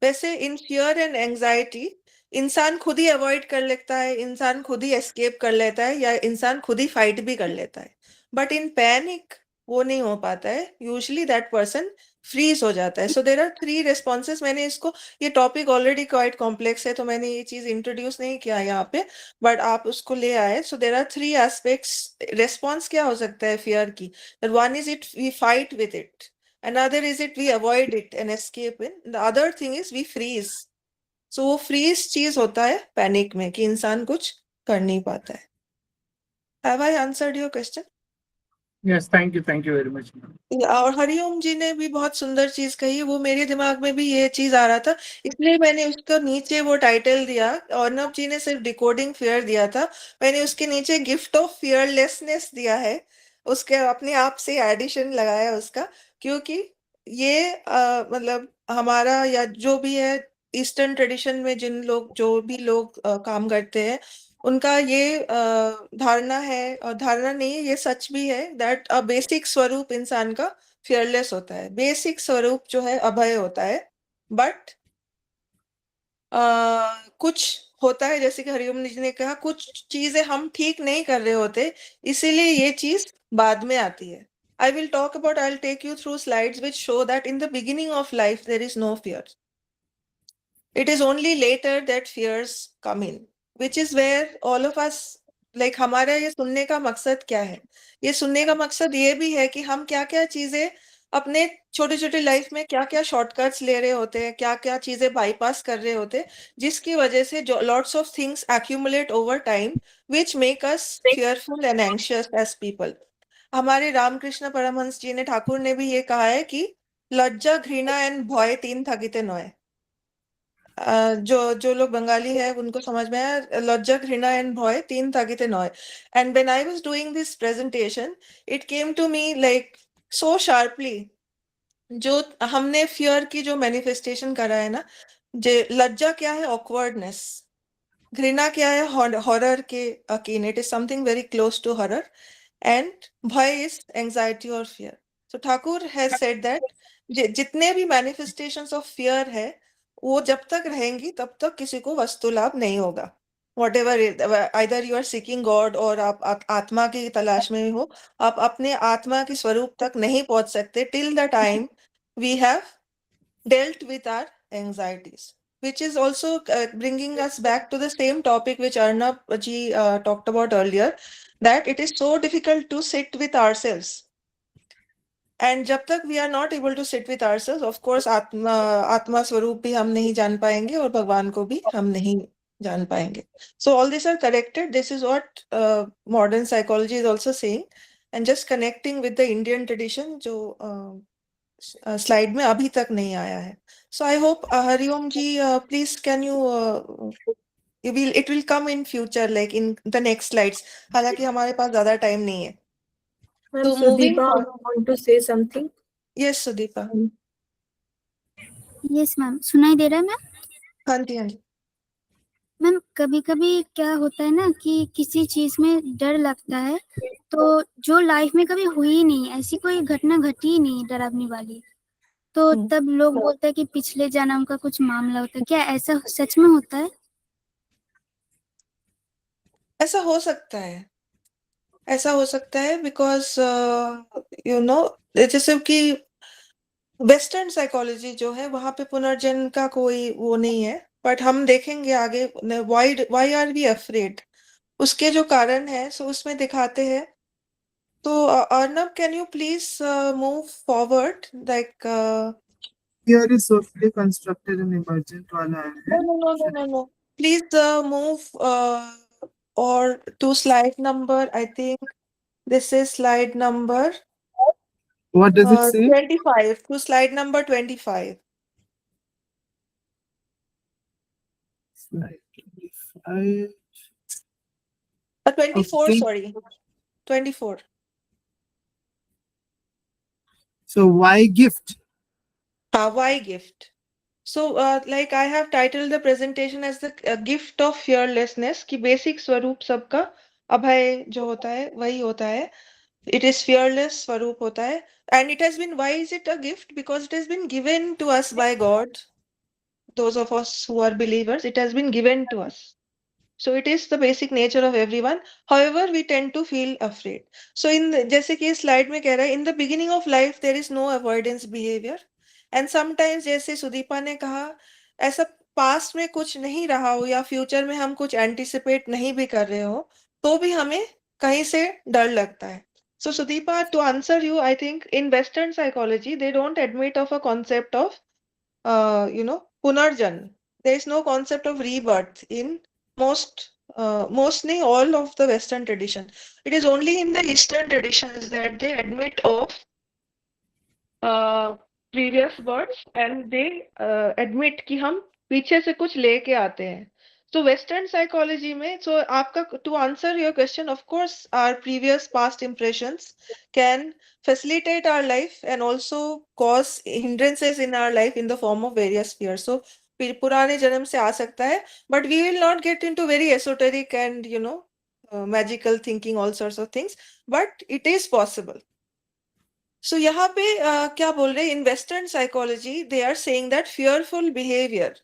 वैसे इन फियर एंड एंजाइटी इंसान खुद ही अवॉइड कर लेता है, इंसान खुद ही एस्केप कर लेता है या इंसान खुद ही फाइट भी कर लेता है। बट इन पैनिक वो नहीं हो पाता है, यूजुअली दैट पर्सन फ्रीज हो जाता है। So there are 3 responses. मैंने इसको, ये टॉपिक ऑलरेडी क्वाइट कॉम्प्लेक्स है तो मैंने ये चीज इंट्रोड्यूस नहीं किया यहाँ पे, बट आप उसको ले आए। So there are 3 aspects. Response क्या हो सकता है फियर की? One is it we fight with it, another is it we avoid it and escape it, the other thing is we freeze. So वो freeze चीज होता है पैनिक में कि इंसान कुछ कर नहीं पाता है। Have I answered your question? Yes, thank you very much. और हरिओम जी ने भी बहुत सुंदर चीज कही, वो मेरे दिमाग में भी ये चीज आ रहा था, इसलिए मैंने उसको नीचे वो टाइटल दिया। अर्नब जी ने सिर्फ डिकोडिंग फियर दिया था, मैंने उसके नीचे गिफ्ट ऑफ फियरलेसनेस दिया है, उसके अपने आप से एडिशन लगाया उसका, क्योंकि ये मतलब हमारा या जो भी है ईस्टर्न ट्रेडिशन में जो भी लोग काम करते हैं, उनका ये धारणा है, और धारणा नहीं, ये सच भी है, दैट अ बेसिक स्वरूप इंसान का फियरलेस होता है, बेसिक स्वरूप जो है अभय होता है। बट कुछ होता है, जैसे कि हरिओम जी ने कहा, कुछ चीजें हम ठीक नहीं कर रहे होते, इसीलिए ये चीज बाद में आती है। I will talk about, I'll take you through slides which show that in the beginning of life there is no fear. It is only later that fears come in, which is where all of us, like, हमारा ये सुनने का मकसद क्या है? ये सुनने का मकसद ये भी है कि हम क्या-क्या चीजें अपने छोटे-छोटे लाइफ में क्या-क्या शॉर्टकट्स ले रहे होते हैं, क्या-क्या चीजें बाईपास कर रहे होते हैं, जिसकी वजह से जो lots of things accumulate over time, which make us fearful and anxious as people. हमारे रामकृष्ण परमहंस जी ने, ठाकुर ने भी ये कहा है कि लज्जा, घृणा एंड भय तीन थकिते नोए। जो लोग बंगाली है उनको समझ में आया, लज्जा, घृणा एंड भय तीन थकिते नोए। And when I was doing this presentation, it came to me like so sharply, जो हमने फियर की जो मैनिफेस्टेशन करा है ना, लज्जा क्या है? ऑकवर्डनेस। घृणा क्या है? हॉरर के akin, it is something very close to horror. And भय इज एंजाइटी और fear. So Thakur has said that जितने भी मैनिफेस्टेशंस ऑफ फियर है, वो जब तक रहेंगी तब तक किसी को वस्तु लाभ नहीं होगा। Whatever, either you are seeking God, और आप आत्मा की तलाश में हो, आप अपने आत्मा के स्वरूप तक नहीं पहुंच सकते till the time we have dealt with our anxieties, which is also bringing us back to the same topic which Arnab ji talked about earlier, that it is so difficult to sit with ourselves. And जब तक we are not able to sit with ourselves, of course आत्मा स्वरूप भी हम नहीं जान पाएंगे और भगवान को भी हम नहीं जान पाएंगे. So all these are connected. This is what modern psychology is also saying, and just connecting with the Indian tradition जो स्लाइड में अभी तक नहीं आया है. So I hope Hariom ji, please can you it will come in future, like in the next slides. हालांकि हमारे पास ज्यादा टाइम नहीं है. Ma'am, So moving Sudeepa on. want to say something? Yes, Sudeepa. Yes ma'am, सुनाई दे रहा है ma'am? हाँ जी, हाँ जी. मैम, कभी कभी क्या होता है ना कि किसी चीज में डर लगता है, तो जो लाइफ में कभी हुई ही नहीं, ऐसी कोई घटना घटी ही नहीं डरावनी वाली, तो तब लोग बोलते हैं कि पिछले जन्म का कुछ मामला होता है। क्या ऐसा सच में होता है? ऐसा हो सकता है, ऐसा हो सकता है, बिकॉज यू नो, जैसे कि वेस्टर्न साइकोलॉजी जो है वहां पे पुनर्जन्म का कोई वो नहीं है, बट हम देखेंगे आगे व्हाई आर वी अफ्रेड, उसके जो कारण है, सो उसमें दिखाते हैं. तो Arnab, can you please move forward, like Fear is socially constructed and emergent वाला है. no. Please move or to slide number, I think this is slide number What does it say? 25, to slide number 25. Slide 25. 24, Okay. sorry. 24. So why gift? Why gift? So like I have titled the presentation as the gift of fearlessness, कि basic स्वरूप सबका अभय जो होता है वही होता है. It is fearless स्वरूप होता है. And it has been, why is it a gift? Because it has been given to us by God. Those of us who are believers, it has been given to us. So it is the basic nature of everyone. However, we tend to feel afraid. So जैसे कि slide में कह रहा है, in the beginning of life there is no avoidance behavior. And sometimes जैसे सुदीपा ने कहा, ऐसा पास्ट में कुछ नहीं रहा हो या फ्यूचर में हम कुछ एंटिसिपेट नहीं भी कर रहे हो, तो भी हमें कहीं से डर लगता है. So Sudeepa, to answer you, I think in Western psychology they don't admit of a concept of punarjan. There is no concept of rebirth in most mostly all of the Western tradition. It is only in the Eastern traditions that they admit of previous births and they admit कि हम पीछे से कुछ लेके आते हैं. So Western psychology में, so आपका, to answer your question, of course our previous past impressions can facilitate our life and also cause hindrances in our life in the form of various fears. So पुराने जन्म से आ सकता है, but we will not get into very esoteric and magical thinking, all sorts of things, but it is possible. So यहाँ पे क्या बोल रहे हैं, in Western psychology they are saying that fearful behavior,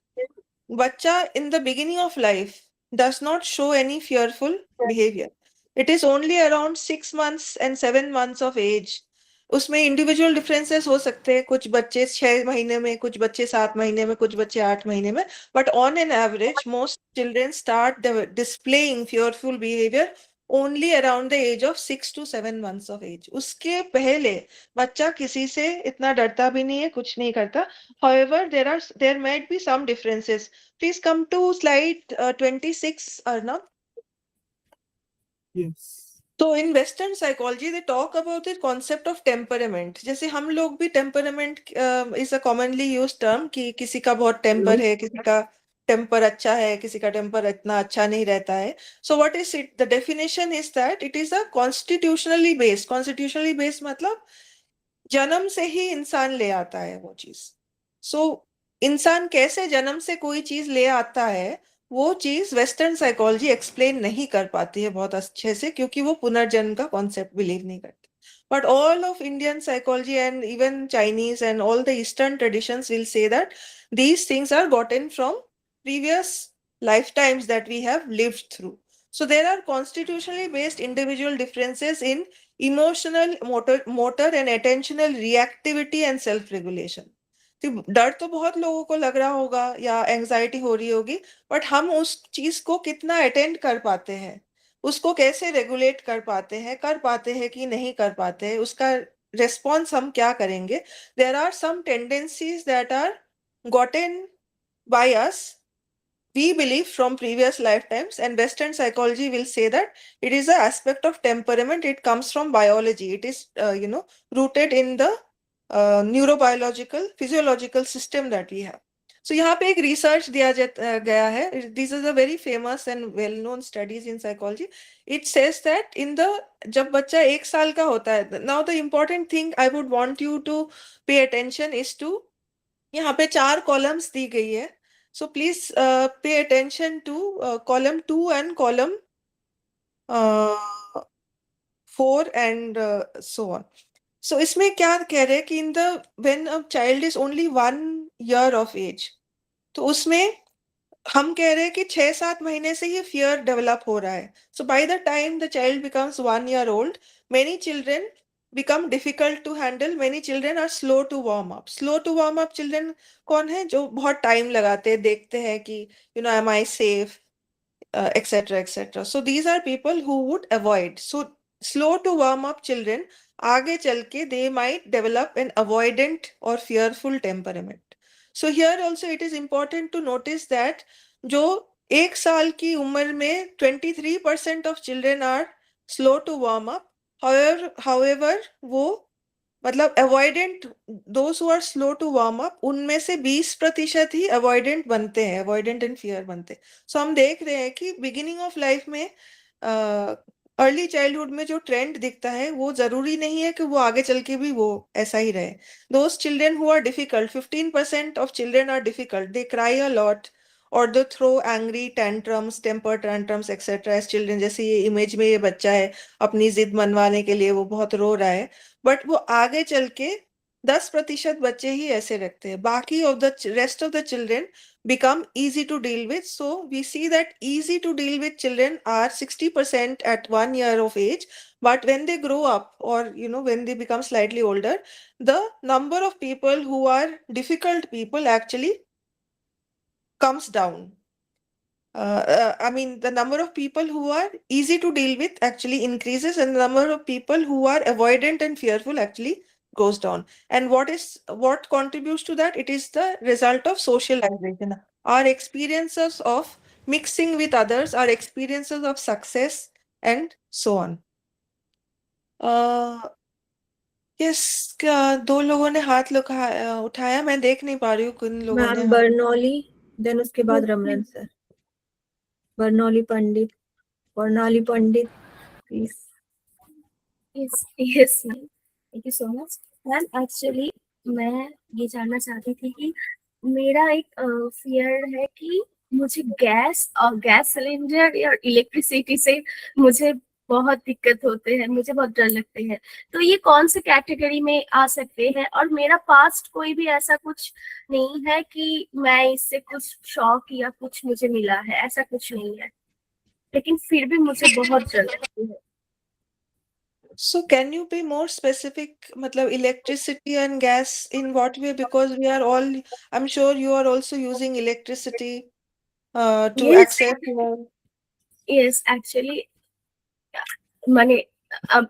बच्चा in the beginning of life does not show any fearful behavior. It is only around 6 months and 7 months of age. उसमें individual differences हो सकते हैं, कुछ बच्चे 6 महीने में, कुछ बच्चे 7 महीने में, कुछ बच्चे 8 महीने में, but on an average most children start displaying fearful behavior only around the age of 6 to 7 months of age. उसके पहले बच्चा किसी से इतना डरता भी नहीं है, कुछ नहीं करता. However, there might be some differences. Please come to slide 26, Arnab. Yes. So in Western psychology, they talk about the concept of temperament. जैसे हम लोग भी temperament is a commonly used term कि किसी का बहुत temper है, किसी का temper अच्छा है, किसी का temper इतना अच्छा नहीं रहता है. So what is it? The definition is that it is a constitutionally based. Constitutionally based मतलब जन्म से ही इंसान ले आता है वो चीज. So इंसान कैसे जन्म से कोई चीज ले आता है, वो चीज वेस्टर्न साइकोलॉजी एक्सप्लेन नहीं कर पाती है बहुत अच्छे से, क्योंकि वो पुनर्जन्म का कॉन्सेप्ट बिलीव नहीं करते. But all of Indian psychology and even Chinese and all the Eastern traditions will say that these things are gotten from previous lifetimes that we have lived through. So there are constitutionally based individual differences in emotional, motor and attentional reactivity and self-regulation. तो डर तो बहुत लोगों को लग रहा होगा या एंजाइटी हो रही होगी, बट हम उस चीज को कितना अटेंड कर पाते हैं, उसको कैसे रेगुलेट कर पाते हैं कि नहीं कर पाते हैं, उसका रेस्पॉन्स हम क्या करेंगे. There are some tendencies that are gotten by us, we believe, from previous lifetimes, and Western psychology will say that it is an aspect of temperament. It comes from biology. It is rooted in the neurobiological physiological system that we have. So यहाँ पे एक research दिया गया है. This is a very famous and well known studies in psychology. It says that in the जब बच्चा 1 साल का होता है, now the important thing I would want you to pay attention is to, यहाँ पे 4 columns दी गई है. So please pay attention to column 2 and column 4 and so on. So इसमें क्या कह रहे हैं कि in the when a child is only 1 year of age, तो उसमें हम कह रहे हैं कि 6-7 महीने से ये fear develop हो रहा है. So by the time the child becomes 1 year old, many children become difficult to handle. Many children are slow to warm up. Slow to warm up children कौन है? जो बहुत time लगाते हैं, देखते हैं कि am I safe, etc etc. So these are people who would avoid. So slow to warm up children, आगे चल के they might develop an avoidant or fearful temperament. So here also it is important to notice that जो 1 साल की उम्र में 23% of children are slow to warm up. However वो मतलब avoidant, those who are slow to warm up, उनमें से 20% ही avoidant बनते हैं, avoidant and fear बनते हैं. So हम देख रहे हैं कि beginning of life में अर्ली चाइल्डहुड में जो ट्रेंड दिखता है वो जरूरी नहीं है कि वो आगे चल के भी वो ऐसा ही रहे. Those children who are difficult, 15% of children are difficult. They cry a lot or they throw angry tantrums, temper tantrums, etc. as children. जैसे ये इमेज में ये बच्चा है, अपनी जिद मनवाने के लिए वो बहुत रो रहा है, बट वो आगे चल के 10% बच्चे ही ऐसे रखते हैं. बाकी of the rest of the children become easy to deal with. So we see that easy to deal with children are 60% at 1 year of age, but when they grow up or when they become slightly older, the number of people who are difficult people actually comes down. I mean, the number of people who are easy to deal with actually increases, and the number of people who are avoidant and fearful actually goes down. And what contributes to that? It is the result of socialization. Our experiences of mixing with others, our experiences of success, and so on. Yes, दो लोगों ने हाथ उठाया, मैं देख नहीं पा रही हूँ किन लोगों ने मैम बर्नौली, देन उसके बाद Raman sir. Bernoulli Pandit, Bernoulli Pandit please. Yes ma'am, thank you so much ma'am. Actually मैं ये जानना चाहती थी कि मेरा एक फियर है कि मुझे गैस और गैस सिलेंडर या इलेक्ट्रिसिटी से मुझे बहुत दिक्कत होते हैं, मुझे बहुत डर लगते हैं। तो ये कौन से कैटेगरी में आ सकते हैं? और मेरा पास्ट कोई भी ऐसा कुछ नहीं है कि मैं इससे कुछ शौक या कुछ मुझे मिला है, ऐसा कुछ नहीं है, लेकिन फिर भी मुझे बहुत डर लगती है। So can you be more specific, मतलब electricity and gas in what way? Because we are all, I'm sure you are also using electricity to Yes. access your... Yes, actually माने अब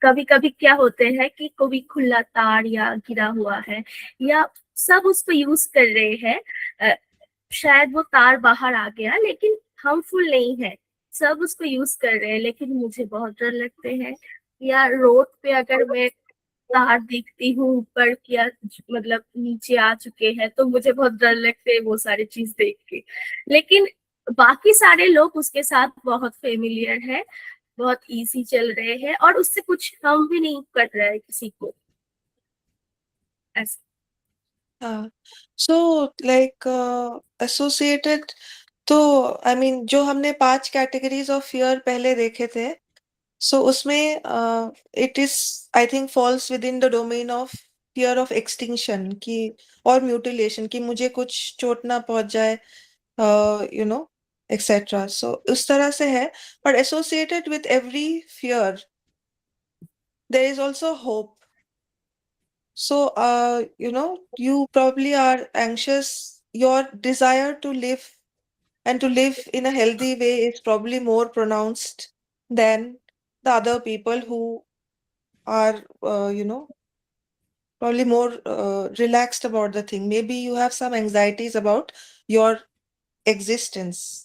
कभी कभी क्या होते हैं कि कोई खुला तार या गिरा हुआ है या सब उसको यूज कर रहे हैं, शायद वो तार बाहर आ गया लेकिन हार्मफुल नहीं है, सब उसको यूज कर रहे हैं, लेकिन मुझे बहुत डर लगते हैं। या रोड पे अगर मैं तार देखती हूँ ऊपर या मतलब नीचे आ चुके हैं तो मुझे बहुत डर लगते हैं वो सारी चीज देख के। लेकिन बाकी सारे लोग उसके साथ बहुत फेमिलियर है, बहुत इजी चल रहे हैं और उससे कुछ हम भी नहीं कर रहे हैं किसी को ऐसा। So like associated, तो I mean जो हमने 5 categories of fear पहले देखे थे, so उसमें it is I think falls within the domain of fear of extinction की और mutilation कि मुझे कुछ चोट ना पहुंच जाए, you know, etc. So उस तरह से है, but associated with every fear there is also hope. So you know, you probably are anxious, your desire to live and to live in a healthy way is probably more pronounced than the other people who are you know, probably more relaxed about the thing. Maybe you have some anxieties about your existence.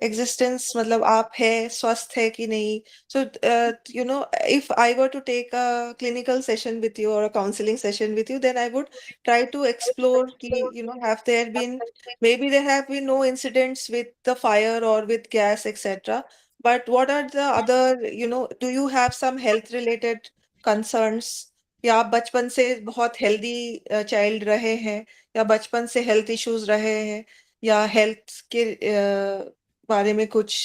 मतलब आप है, स्वस्थ है कि नहीं. So you know, if I were to take a clinical session with you or a counseling session with you, then I would try to explore कि, you know, have there been, maybe there have been no incidents with the fire or with gas, etc. But what are the other, you know, do you have some health related concerns? या आप बचपन से बहुत healthy child रहे हैं, या बचपन से हेल्थ इश्यूज रहे हैं, या हेल्थ के बारे में कुछ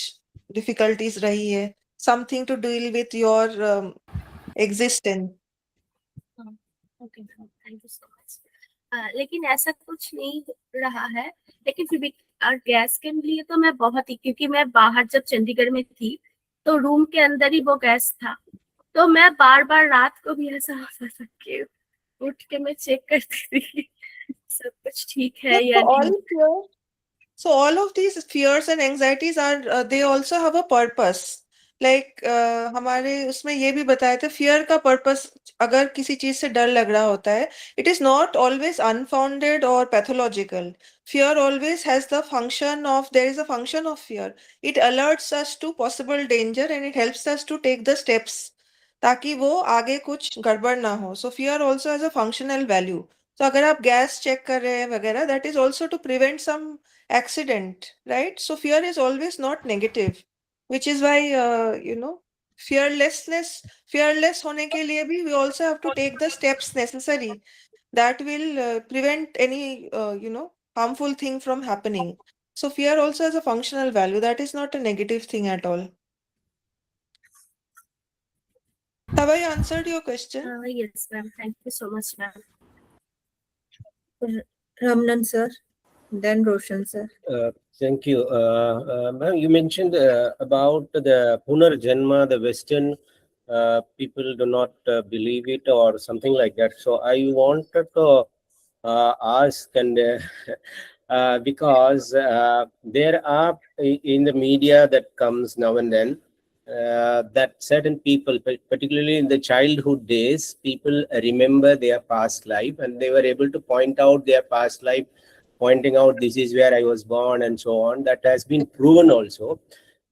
डिफिकल्टीज रही है, something to deal with your existence. Okay, thank you so much. लेकिन ऐसा कुछ नहीं रहा है, लेकिन फिर भी गैस के लिए तो मैं बहुत ही, क्योंकि मैं बाहर जब चंडीगढ़ में थी तो रूम के अंदर ही वो गैस था, तो मैं बार बार रात को भी ऐसा होता कि उठ के मैं चेक करती थी सब कुछ ठीक है या नहीं। So all of these fears and anxieties are they also have a purpose. Like हमारे उसमें ये भी बताया था, fear का purpose, अगर किसी चीज से डर लग रहा होता है, it is not always unfounded or pathological. Fear always has the function of, there is a function of fear. It alerts us to possible danger and it helps us to take the steps ताकि वो आगे कुछ गड़बड़ ना हो. So fear also has a functional value. So अगर आप gas check कर रहे हैं वगैरह, that is also to prevent some accident, right? So fear is always not negative, which is why you know, fearless होने के लिए भी we also have to take the steps necessary that will prevent any you know, harmful thing from happening. So fear also has a functional value, that is not a negative thing at all. Have I answered your question? Yes ma'am, thank you so much ma'am. Ramanan sir, then Roshan sir. Thank you. Ma'am, you mentioned about the Punarjanma, the Western people do not believe it or something like that. So I wanted to ask, and because there are in the media that comes now and then, that certain people, particularly in the childhood days, people remember their past life and they were able to point out their past life pointing out this is where I was born and so on. That has been proven also.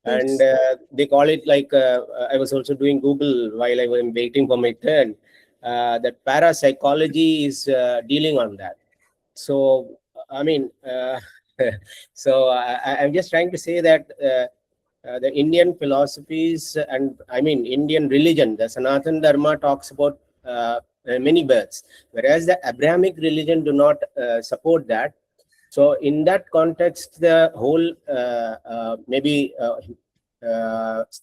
And they call it like, I was also doing Google while I was waiting for my turn, that parapsychology is dealing on that. So, I mean, so I'm just trying to say that the Indian philosophies and I mean Indian religion, the Sanatana Dharma talks about many births, whereas the Abrahamic religion do not support that. So in that context, the whole maybe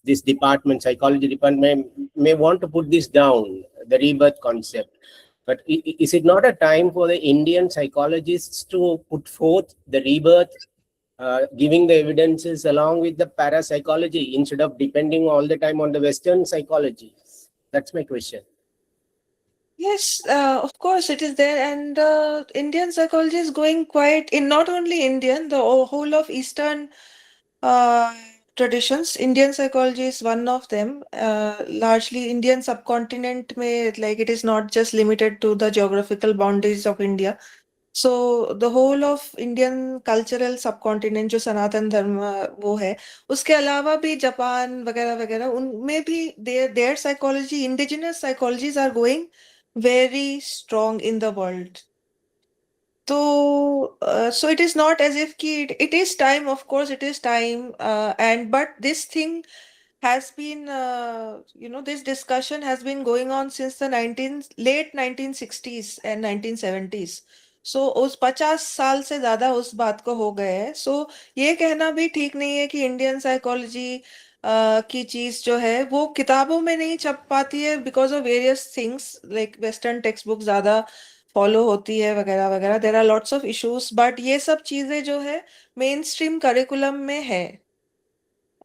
this department, psychology department, may want to put this down, the rebirth concept. But is it not a time for the Indian psychologists to put forth the rebirth, giving the evidences along with the parapsychology instead of depending all the time on the Western psychology? That's my question. Yes, of course it is there, and Indian psychology is going quite in not only Indian, the whole of Eastern traditions. Indian psychology is one of them. Largely Indian subcontinent may like it is not just limited to the geographical boundaries of India. So the whole of Indian cultural subcontinent जो सनातन धर्म वो है, उसके अलावा भी Japan वगैरह वगैरह उनमें भी their psychology, indigenous psychologies are going very strong in the world. So, so it is not as if it is time, of course, it is time, and but this thing has been, this discussion has been going on since the late 1960s and 1970s. So उस 50 साल से ज्यादा उस बात को हो गए हैं. So ये कहना भी ठीक नहीं है कि इंडियन साइकोलॉजी की चीज जो है वो किताबों में नहीं छप पाती है because of various things like western text book ज्यादा फॉलो होती है वगैरह वगैरह. There are lots of issues, but ये सब चीजें जो है मेन स्ट्रीम करिकुलम में है.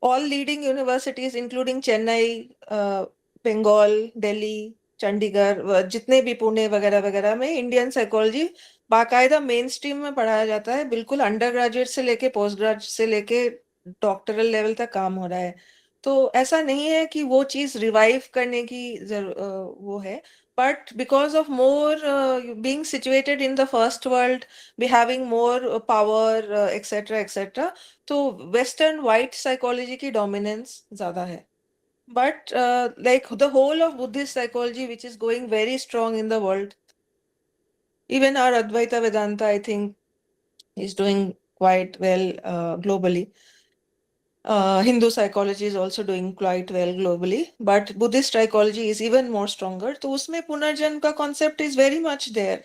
All leading universities including Chennai, Bengal, Delhi, Chandigarh, जितने भी पुणे वगैरह वगैरह में इंडियन साइकोलॉजी बाकायदा मेन स्ट्रीम में पढ़ाया जाता है. बिल्कुल अंडर ग्रेजुएट से लेके पोस्ट ग्रेजुएट से लेके डॉक्टरल लेवल तक काम हो रहा है. तो ऐसा नहीं है कि वो चीज रिवाइव करने की वो है, but because of more being situated in the first world, be having more power, etc., etc., तो western white psychology की dominance ज़्यादा है. But like the whole of Buddhist psychology, which is going very strong in the world, even our Advaita Vedanta, I think, is doing quite well globally. Hindu psychology is also doing quite well globally, but Buddhist psychology is even more stronger. तो उसमें पुनर्जन्म का concept is very much there.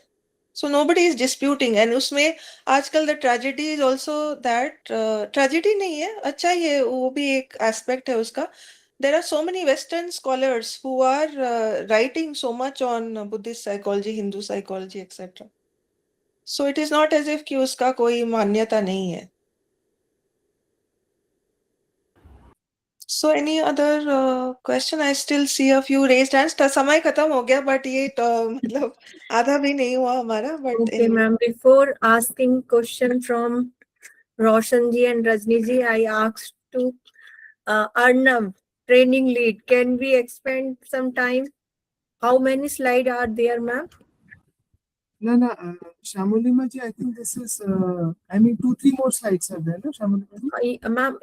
So nobody is disputing, and उसमें आजकल the tragedy is also that tragedy नहीं है, अच्छा ये वो भी एक aspect है उसका. There are so many Western scholars who are writing so much on Buddhist psychology, Hindu psychology, etc. So it is not as if कि उसका कोई मान्यता नहीं है. So any other question? I still see a few raised hands. समय खत्म हो गया, but ये मतलब आधा भी नहीं हुआ हमारा. But Okay, anyway. ma'am. Before asking question from Roshan ji and Rajni ji, I asked to Arnab, training lead. Can we expend some time? How many slides are there, ma'am? No, Shamulima ji, I think this is, 2-3 more slides are there, no, Shamulima ji? Ma'am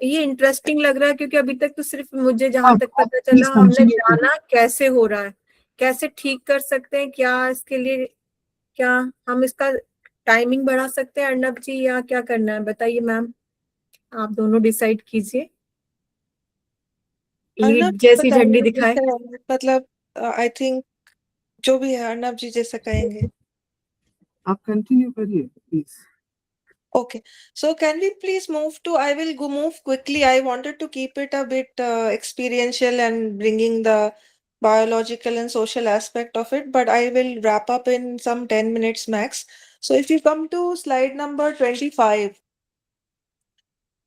ये interesting लग रहा है क्योंकि अभी तक तो सिर्फ मुझे जहां हाँ, तक पता please चला हमने continue. जाना कैसे हो रहा है, कैसे ठीक कर सकते हैं, क्या इसके लिए क्या हम इसका टाइमिंग बढ़ा सकते हैं अर्नब जी, या क्या करना है बताइए मैम, आप दोनों डिसाइड कीजिए. लीड अर्नब जैसी बताइए, झंडी दिखाए. मतलब आई थिंक जो भी है अर्नब जी जैसा कहेंगे. आप continue करिए, please. Okay, so can we please move to, I will move quickly. I wanted to keep it a bit experiential and bringing the biological and social aspect of it, but I will wrap up in some 10 minutes max. So if you come to slide number 25,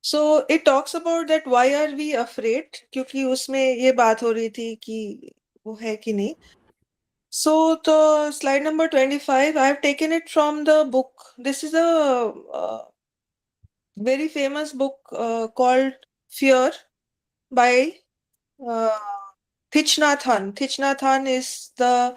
so it talks about that why are we afraid, क्योंकि उसमें ये बात हो रही थी कि वो है कि नहीं. So the slide number 25, I have taken it from the book. This is a very famous book called Fear by Thich Nhat Hanh. Thich Nhat Hanh is the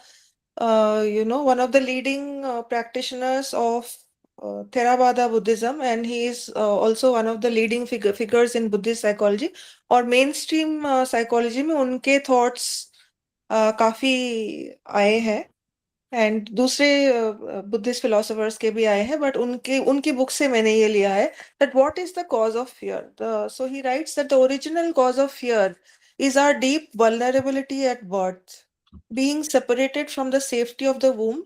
one of the leading practitioners of Theravada Buddhism, and he is also one of the leading figures in Buddhist psychology. और mainstream psychology में उनके thoughts काफी आए हैं, and दूसरे Buddhist philosophers के भी आए हैं, बट उनकी बुक से मैंने ये लिया है that what is the cause of fear. So he rights that the original cause of fear is our deep vulnerability at birth, being separated from the safety of the womb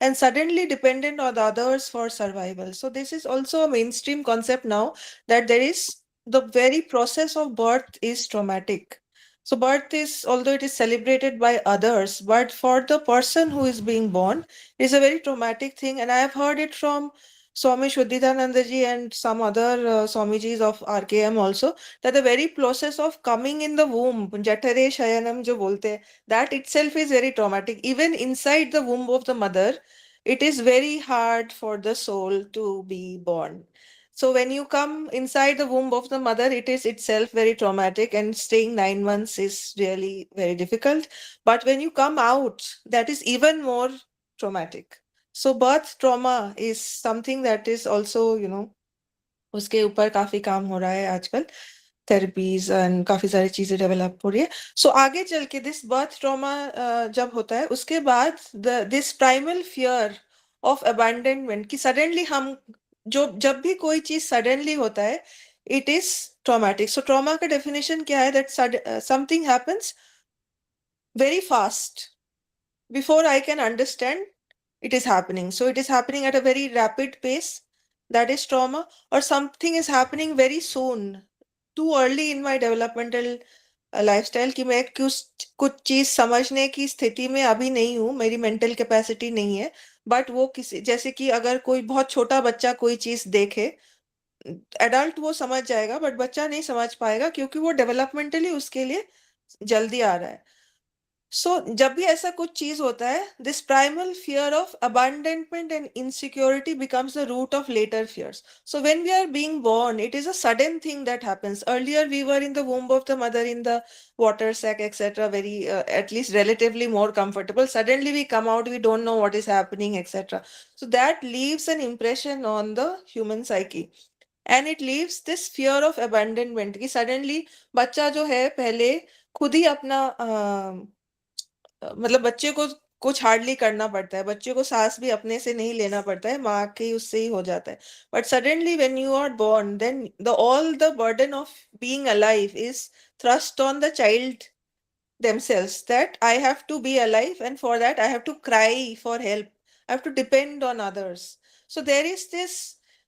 and suddenly dependent on others for survival. So this is also a mainstream concept now, that there is the very process of birth is traumatic. So birth is, although it is celebrated by others, but for the person who is being born, it is a very traumatic thing. And I have heard it from Swami Shuddhidananda ji and some other Swamijis of RKM also, that the very process of coming in the womb, Jatare Shayanam jo bolte, that itself is very traumatic. Even inside the womb of the mother, it is very hard for the soul to be born. So when you come inside the womb of the mother, it is itself very traumatic, and staying 9 months is really very difficult. But when you come out, that is even more traumatic. So birth trauma is something that is also, उसके ऊपर काफी काम हो रहा है आजकल, therapies and काफी सारी चीजें डेवलप हो रही है. सो आगे चल के दिस बर्थ ट्रॉमा जब होता है, उसके बाद this primal fear of abandonment, कि सडनली हम जब भी कोई चीज सडनली होता है, it is traumatic. So trauma का डेफिनेशन क्या है? That something happens very fast before I can understand it is happening. So it is happening at a very rapid pace. That is trauma. Or something is happening very soon, too early in my developmental lifestyle, कि मैं कुछ चीज समझने की स्थिति में अभी नहीं हूँ, मेरी मेंटल कैपेसिटी नहीं है. बट वो किसी, जैसे कि अगर कोई बहुत छोटा बच्चा कोई चीज देखे, एडल्ट वो समझ जाएगा, बट बच्चा नहीं समझ पाएगा, क्योंकि वो डेवलपमेंटली उसके लिए जल्दी आ रहा है. सो जब भी ऐसा कुछ चीज होता है, this primal fear of abandonment and insecurity becomes the root of later fears. So when we are being born, it is a sudden thing that happens. Earlier we were in the womb of the mother, in the water sac, etc., very at least relatively more comfortable. Suddenly we come out, we don't know what is happening, etc. So that leaves an impression on the human psyche, and it leaves this fear of abandonment, कि suddenly बच्चा जो है पहले खुद ही अपना मतलब बच्चे को कुछ हार्डली करना पड़ता है, बच्चे को सांस भी अपने से नहीं लेना पड़ता है, माँ के उससे ही हो जाता है. But suddenly when you are born, then all the burden of being alive is thrust on the child themselves, that I have to be alive, and for that I have to cry for help, I have to depend on others. So there is this.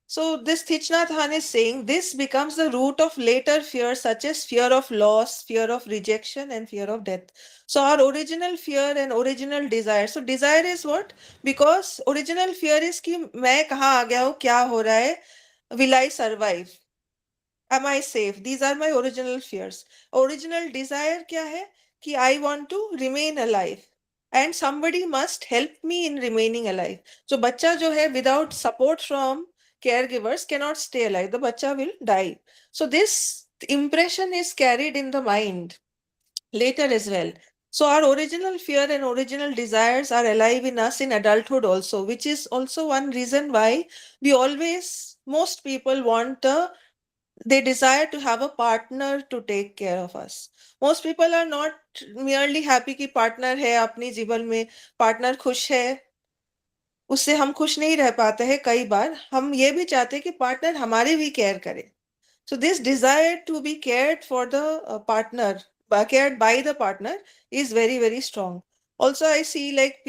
So this Thich Nhat Hanh is saying this becomes the root of later fears, such as fear of loss, fear of rejection, and fear of death. So our original fear and original desire. So desire is what? Because original fear is कि मैं कहाँ आ गया हूँ, क्या हो रहा है, will I survive? Am I safe? These are my original fears. Original desire क्या है? कि I want to remain alive, and somebody must help me in remaining alive. So बच्चा जो है, without support from caregivers cannot stay alive. The bacha will die. So this impression is carried in the mind later as well. So our original fear and original desires are alive in us in adulthood also, which is also one reason why we always, most people they desire to have a partner to take care of us. Most people are not merely happy कि partner है अपनी जीवन में, partner खुश है, उससे हम खुश नहीं रह पाते हैं. कई बार हम ये भी चाहते हैं कि पार्टनर हमारे भी केयर करे. So this desire to be cared for the partner, cared by the partner, is very, very strong. Also, I see like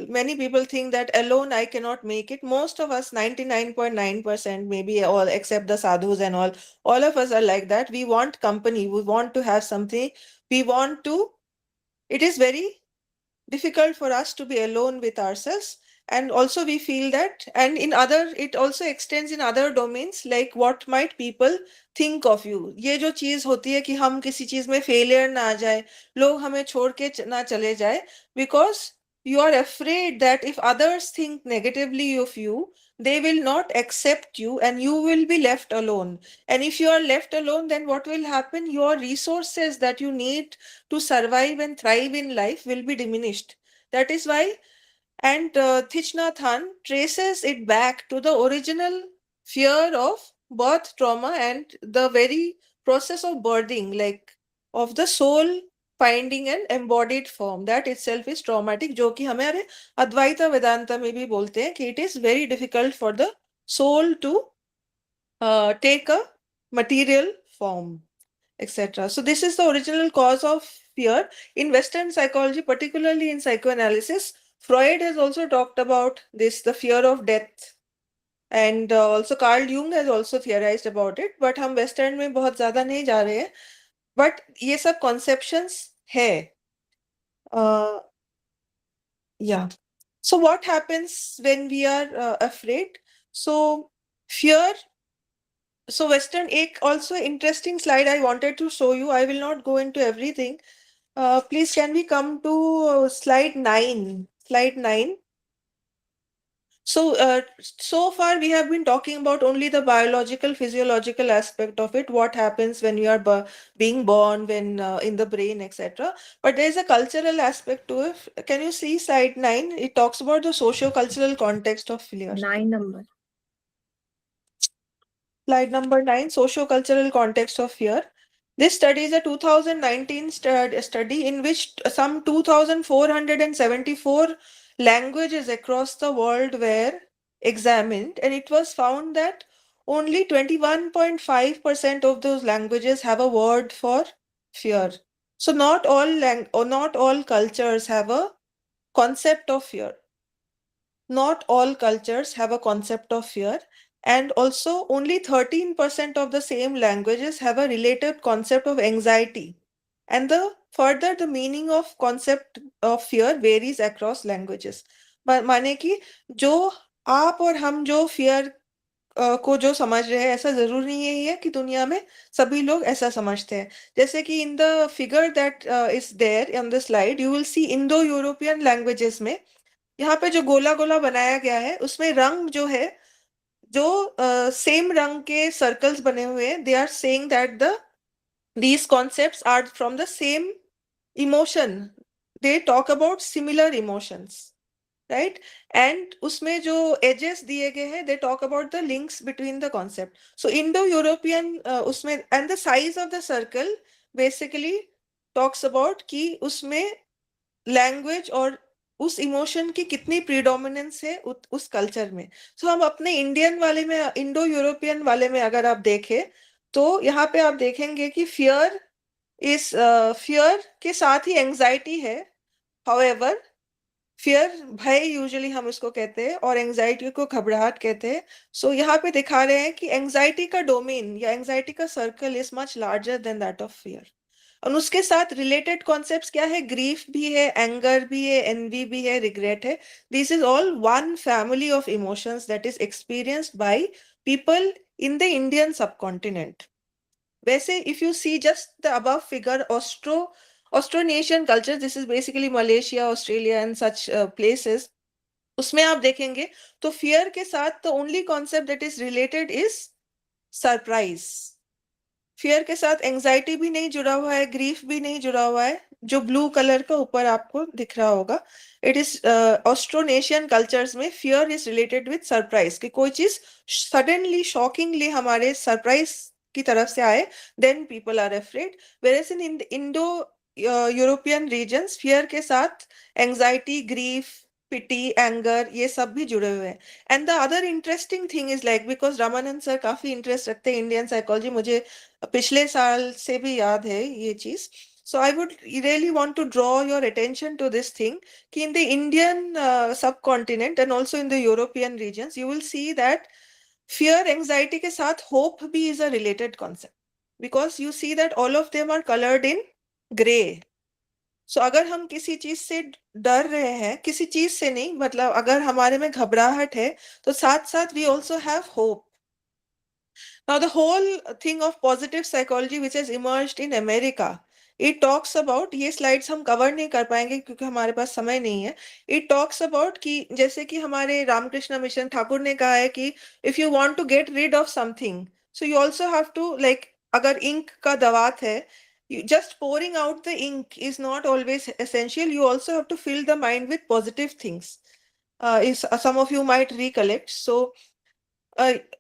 many people think that alone I cannot make it. Most of us, 99.9%, maybe all except the sadhus and all of us are like that. We want company. We want to have something. It is very difficult for us to be alone with ourselves. And also we feel that, and it also extends in other domains, like what might people think of you. ये जो चीज होती है कि हम किसी चीज में फेलियर ना आ जाए, लोग हमें छोड़ के ना चले जाए, because you are afraid that if others think negatively of you, they will not accept you and you will be left alone. And if you are left alone, then what will happen? Your resources that you need to survive and thrive in life will be diminished. That is why And Thich Nhat Hanh traces it back to the original fear of birth trauma and the very process of birthing, like of the soul finding an embodied form. That itself is traumatic, जो कि हमारे अद्वैता वेदांता में भी बोलते हैं कि it is very difficult for the soul to take a material form, etc. So this is the original cause of fear. In Western psychology, particularly in psychoanalysis, Freud has also talked about this, the fear of death. And also Carl Jung has also theorized about it. But हम Western में बहुत ज़्यादा नहीं जा रहे हैं. But ये सब conceptions है. Yeah. So what happens when we are afraid? So fear. So Western, एक also interesting slide I wanted to show you. I will not go into everything. Please, can we come to slide 9? Slide 9. So, so far we have been talking about only the biological, physiological aspect of it, what happens when you are being born, when in the brain, etc. But there is a cultural aspect to it. Can you see slide 9? It talks about the socio-cultural context of fear. 9 number. Slide number 9, socio-cultural context of fear. This study is a 2019 study in which some 2,474 languages across the world were examined, and it was found that only 21.5% of those languages have a word for fear. So not all cultures have a concept of fear. Not all cultures have a concept of fear. And also only 13% of the same languages have a related concept of anxiety. And further the meaning of concept of fear varies across languages. माने कि जो आप और हम जो fear को जो समझ रहे हैं, ऐसा जरूर नहीं है कि दुनिया में सभी लोग ऐसा समझते हैं. जैसे कि in the figure that is there on the slide, you will see Indo-European languages में यहाँ पे जो गोला गोला बनाया गया है उसमें रंग जो है, जो सेम रंग के सर्कल्स बने हुए हैं, they are saying that these concepts are from the same emotion. They talk about similar emotions, right? And उसमें जो edges दिए गए हैं, they talk about the links between the concept. So Indo-European उसमें, and the size of the circle basically talks about कि उसमें language और उस इमोशन की कितनी प्रीडोमिनेंस है उस कल्चर में. सो हम अपने इंडियन वाले में, इंडो यूरोपियन वाले में अगर आप देखें तो यहाँ पे आप देखेंगे कि फियर के साथ ही एंजाइटी है. हाउएवर फियर भय यूजुअली हम इसको कहते हैं और एंजाइटी को घबराहट कहते हैं. सो यहाँ पे दिखा रहे हैं कि एंजाइटी का डोमेन या एंजाइटी का circle is much larger than that of fear. और उसके साथ रिलेटेड कॉन्सेप्ट्स क्या है? ग्रीफ भी है, एंगर भी है, एनवी भी है, रिग्रेट है. This is all one family of emotions that is experienced by people in the Indian subcontinent. वैसे if you see just the above figure, Austronesian culture, this is basically Malaysia, Australia and such places, उसमें आप देखेंगे तो fear के साथ the only concept that is related is surprise. Fear के साथ anxiety भी नहीं जुड़ा हुआ है, ग्रीफ भी नहीं जुड़ा हुआ है, जो ब्लू कलर का ऊपर आपको दिख रहा होगा. इट इज ऑस्ट्रोनेशियन कल्चर्स में fear is related with surprise, कि कोई चीज सडनली शॉकिंगली हमारे सरप्राइज की तरफ से आए, then people are afraid. Whereas in Indo European regions fear के साथ एंजाइटी, ग्रीफ, पिटी, एंगर, ये सब भी जुड़े हुए हैं. And the other interesting thing is like, because Ramanand sir काफी इंटरेस्ट रखते हैं इंडियन साइकोलॉजी, मुझे पिछले साल से भी याद है ये चीज. So I would really want to draw your attention to this thing, कि in the Indian subcontinent and also in the European regions, you will see that fear, anxiety के साथ hope भी is a related concept, because you see that all of them are colored in gray. So अगर हम किसी चीज से डर रहे हैं, किसी चीज से नहीं, मतलब अगर हमारे में घबराहट है तो साथ साथ we also have hope. Now the whole thing of positive psychology which has emerged in America, it talks about, ये slides हम cover नहीं कर पाएंगे क्योंकि हमारे पास समय नहीं है. It talks about कि जैसे कि हमारे रामकृष्ण मिशन ठाकुर ने कहा है कि if you want to get rid of something, so you also have to, like, अगर ink का दवात है, just pouring out the ink is not always essential. You also have to fill the mind with positive things. some of you might recollect. So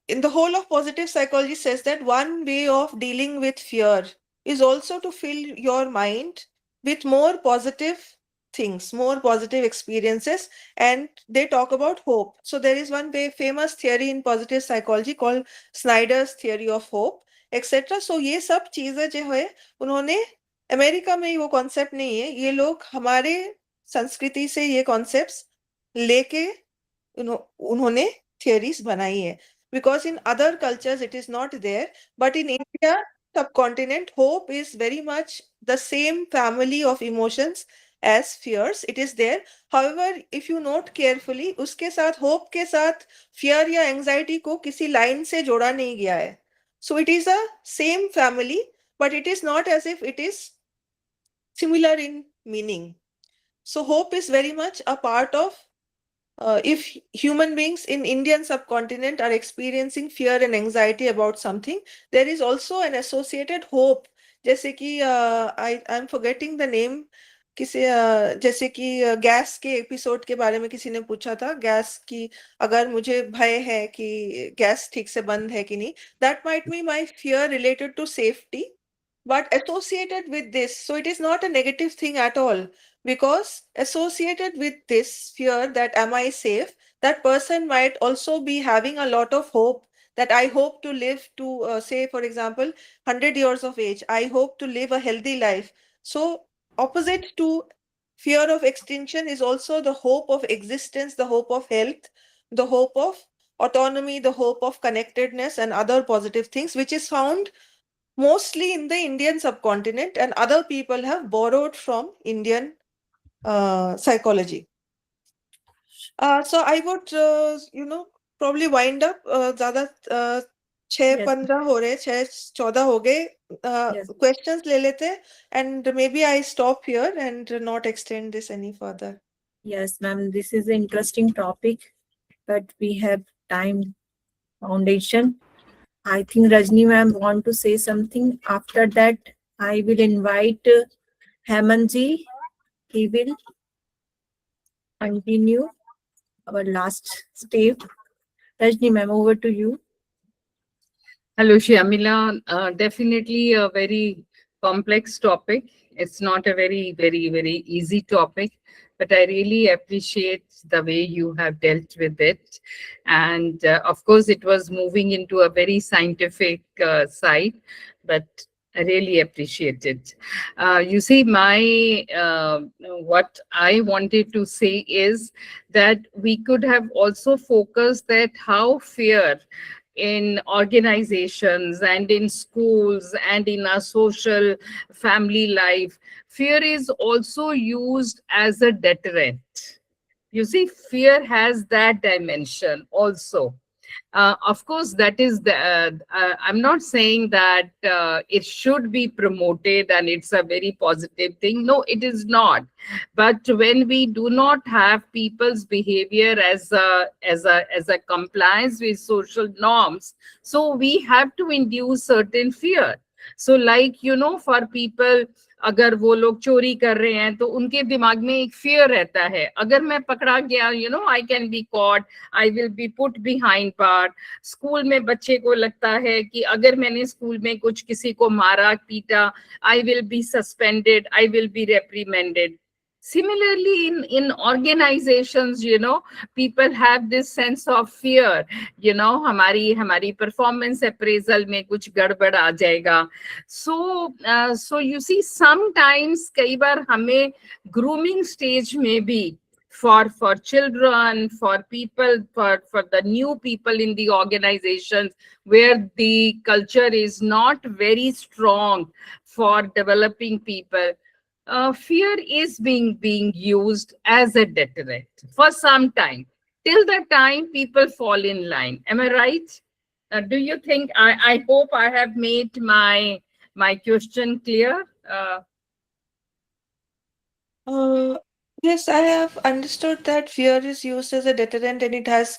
in the whole of positive psychology says that one way of dealing with fear is also to fill your mind with more positive things, more positive experiences, and they talk about hope. So there is one very famous theory in positive psychology called Snyder's theory of hope, etc. So ये सब चीजें जो है उन्होंने America में वो concept नहीं है, ये लोग हमारे संस्कृति से ये कॉन्सेप्ट्स लेके उन्होंने theories बनाई है. Because in other cultures it is not there, but in India subcontinent hope is very much the same family of emotions as fears. It is there. However, if you note carefully, उसके साथ hope के साथ fear या anxiety को किसी line से जोड़ा नहीं गया है. So it is a same family, but it is not as if it is similar in meaning. So hope is very much a part of if human beings in Indian subcontinent are experiencing fear and anxiety about something, there is also an associated hope. जैसे कि I'm forgetting the name. किसी जैसे कि gas के episode के बारे में किसी ने पूछा था, गैस की अगर मुझे भय है कि गैस ठीक से बंद है कि नहीं, that might be my fear related to safety, but associated with this. So it is not a negative thing at all, because associated with this fear that am I safe, that person might also be having a lot of hope that I hope to live to say, for example, 100 years of age. I hope to live a healthy life. So opposite to fear of extinction is also the hope of existence, the hope of health, the hope of autonomy, the hope of connectedness, and other positive things, which is found mostly in the Indian subcontinent, and other people have borrowed from Indian psychology. So I would, probably wind up. ज़्यादा 6-15 हो रहे, 6-14 हो गए. Questions ले लेते, and maybe I stop here and not extend this any further. Yes, ma'am, this is an interesting topic, but we have time foundation. I think Rajni ma'am want to say something. After that, I will invite Hemanji. He will continue our last step. Rajni ma'am, over to you. Hello, Shyamila. Definitely a very complex topic. It's not a very, very, very easy topic, but I really appreciate the way you have dealt with it. And of course, it was moving into a very scientific side, but I really appreciate it. You see, what I wanted to say is that we could have also focused that how fear in organizations and in schools and in our social family life, fear is also used as a deterrent. You see, fear has that dimension also. Of course, that is I'm not saying that it should be promoted and it's a very positive thing. No, it is not. But when we do not have people's behavior as a compliance with social norms, so we have to induce certain fear. So like, for people, अगर वो लोग चोरी कर रहे हैं तो उनके दिमाग में एक फियर रहता है, अगर मैं पकड़ा गया, I can be caught, I will be put behind bar. School में बच्चे को लगता है कि अगर मैंने स्कूल में कुछ किसी को मारा पीटा, I will be suspended, I will be reprimanded. Similarly, in organizations, people have this sense of fear, हमारी performance appraisal में कुछ गड़बड़ आ जाएगा. So you see, sometimes कई बार हमें grooming stage में भी for children, for people, for the new people in the organizations where the culture is not very strong for developing people, fear is being used as a deterrent for some time, till the time people fall in line. Am I right? Do you think? I hope I have made my question clear. Yes, I have understood that fear is used as a deterrent and it has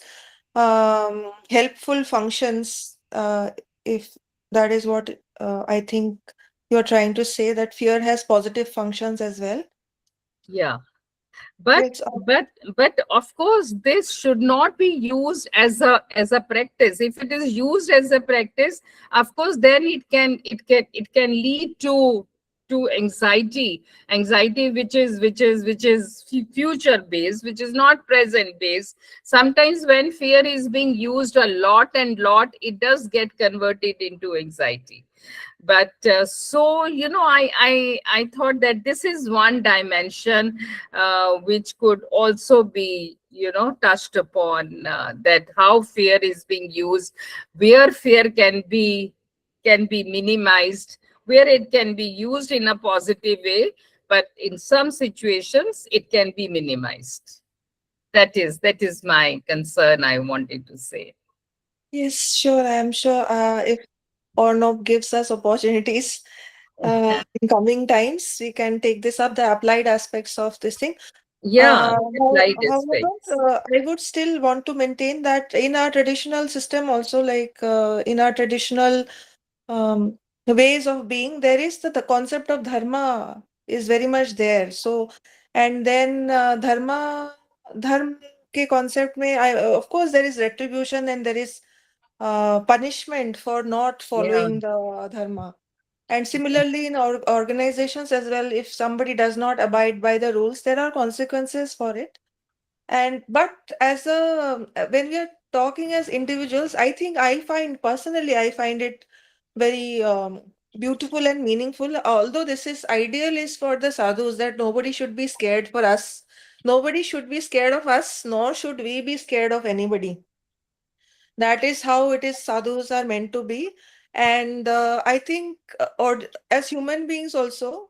helpful functions. If that is what I think you're trying to say, that fear has positive functions as well. Yeah. But Yes, but of course, this should not be used as a practice. If it is used as a practice, of course, then it can lead to anxiety, which is future based, which is not present based. Sometimes when fear is being used a lot, it does get converted into anxiety. But so I thought that this is one dimension which could also be touched upon, that how fear is being used, where fear can be minimized, where it can be used in a positive way, but in some situations it can be minimized. That is my concern, I wanted to say. yes, sure. I am sure if Ornab gives us opportunities in coming times, we can take this up, the applied aspects of this thing. Yeah, applied However, aspects. I would still want to maintain that in our traditional system also, like in our traditional ways of being, there is the concept of dharma is very much there. So, and then dharma ke concept mein, of course, there is retribution and there is punishment for not following the dharma. And similarly, in organizations as well, if somebody does not abide by the rules, there are consequences for it. And but as a when we are talking as individuals, I think personally, I find it very beautiful and meaningful. Although this is ideal is for the sadhus, that nobody should be scared for us. Nobody should be scared of us, nor should we be scared of anybody. That is how it is, sadhus are meant to be. And I think, or as human beings also,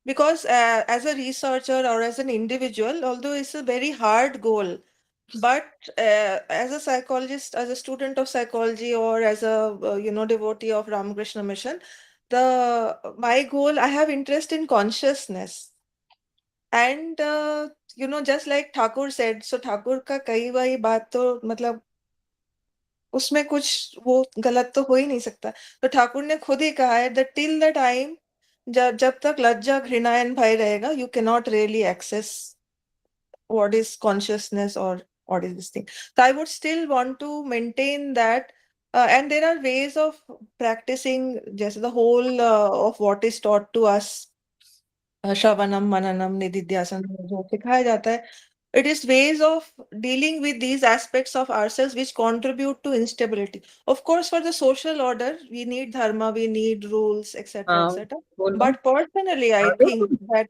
because as a researcher or as an individual, although it's a very hard goal, but as a psychologist, as a student of psychology, or as a devotee of Ramakrishna Mission, my goal, I have interest in consciousness. And just like Thakur said, so Thakur का कई बारी बात तो मतलब उसमें कुछ वो गलत तो हो ही नहीं सकता। तो ठाकुर ने खुद ही कहा है दैट टिल द टाइम जब तक लज्जा घृणा एंड भय रहेगा, you can not really access what is consciousness or what is this thing. So I would still want to maintain that, and there are ways of practicing just the whole of what is taught to us, Shravanam, Mananam, Nididhyasana, जो सिखाया जाता है. It is ways of dealing with these aspects of ourselves which contribute to instability. Of course, for the social order, we need dharma, we need rules, etc., etc. But personally, I think that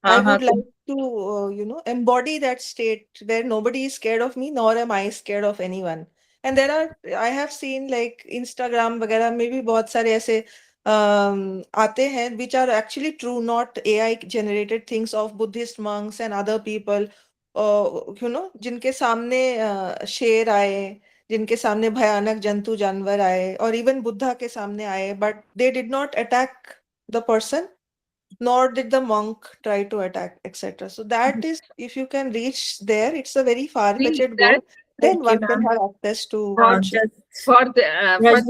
I would like to, embody that state where nobody is scared of me, nor am I scared of anyone. And I have seen like Instagram वगैरह में भी बहुत सारे ऐसे आते हैं which are actually true, not AI generated things of Buddhist monks and other people. जिनके सामने शेर आए, जिनके सामने भयानक जंतु जानवर आए, और इवन बुद्धा के सामने आए, but they did not attack the person, nor did the monk try to attack, etc. So that is, if you can reach there, it's a very far-fetched goal. Then one can have access to for the average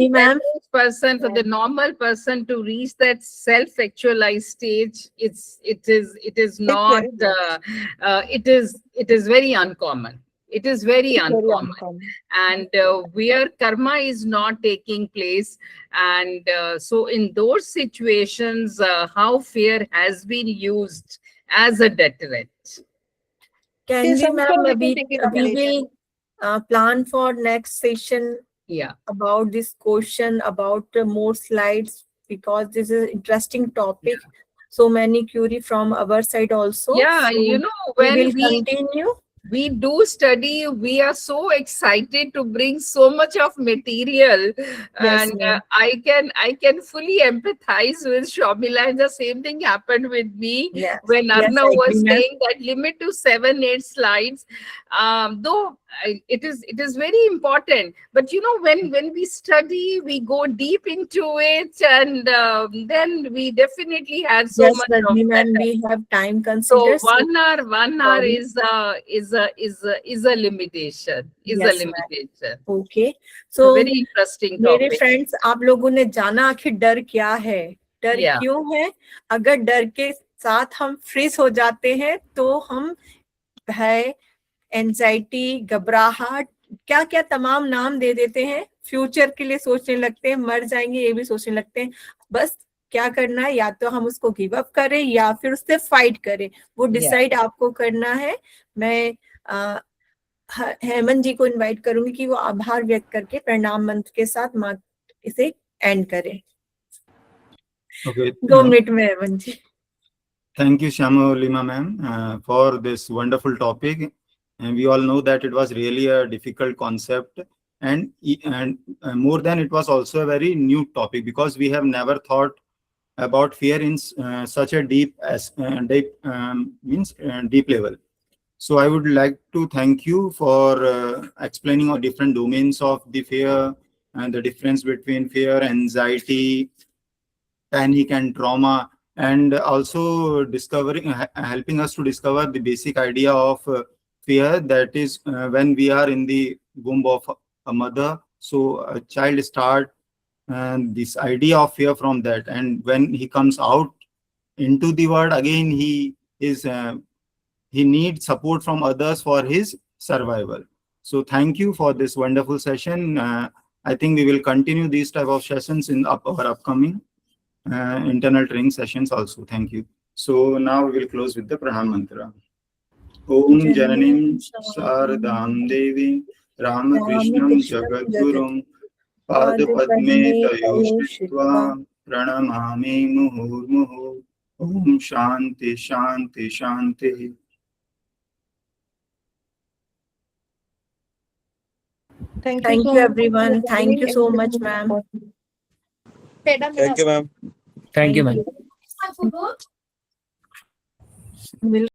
person, for the normal person to reach that self-actualized stage, it is not it is very uncommon. It is very uncommon. And where karma is not taking place, and so in those situations, how fear has been used as a deterrent. Can Yes, we, I'm ma'am, sure we can we take it up later. will plan for next session about this question, about more slides, because this is an interesting topic. So many query from our side also. Yeah, So when we will continue. We do study, we are so excited to bring so much of material, Yes, and ma'am. I can fully empathize with Shobhila, and the same thing happened with me when Arnav was saying that limit to 7-8 slides. Though it is very important, but when we study, we go deep into it, and then we definitely have so much of and we have time considered. So 1 hour is a limitation. Yes, ma'am. Limitation. Okay. So very interesting मेरे topic. Friends, आप लोगों ने जाना आखिर डर क्या है, डर क्यों है? अगर डर के साथ हम फ्रीज हो जाते हैं तो हम भय, एंजाइटी, घबराहट, क्या क्या तमाम नाम दे देते हैं। फ्यूचर के लिए सोचने लगते हैं, मर जाएंगे ये भी सोचने लगते हैं। बस क्या करना है, या तो हम उसको गिव अप करें या फिर उससे फाइट करें, वो डिसाइड आपको करना है। मैं हेमंत जी को इनवाइट करूंगी कि वो आभार व्यक्त करके प्रणाम मंत्र के साथ इसे एंड करें। Okay. 2 मिनट में हेमंत जी। Thank you, Shyamolima ma'am, for this wonderful topic. And we all know that it was really a difficult concept, and more than it was also a very new topic, because we have never thought about fear in such a deep level. So I would like to thank you for explaining all different domains of the fear and the difference between fear, anxiety, panic, and trauma, and also helping us to discover the basic idea of fear, that is when we are in the womb of a mother. So a child starts this idea of fear from that, and when he comes out into the world again, he needs support from others for his survival. So thank you for this wonderful session. I think we will continue these type of sessions in our upcoming internal training sessions also. Thank you. So now we will close with the Pranam Mantra. Om Jananim Sharadam Devi Ramakrishnam Jagadgurum Padapadme Tayoshitva Pranamami Muhurmuhu. Om Shanti Shanti Shanti. Thank you everyone. Thank you so much, ma'am. Thank you, ma'am. Thank you, ma'am. We'll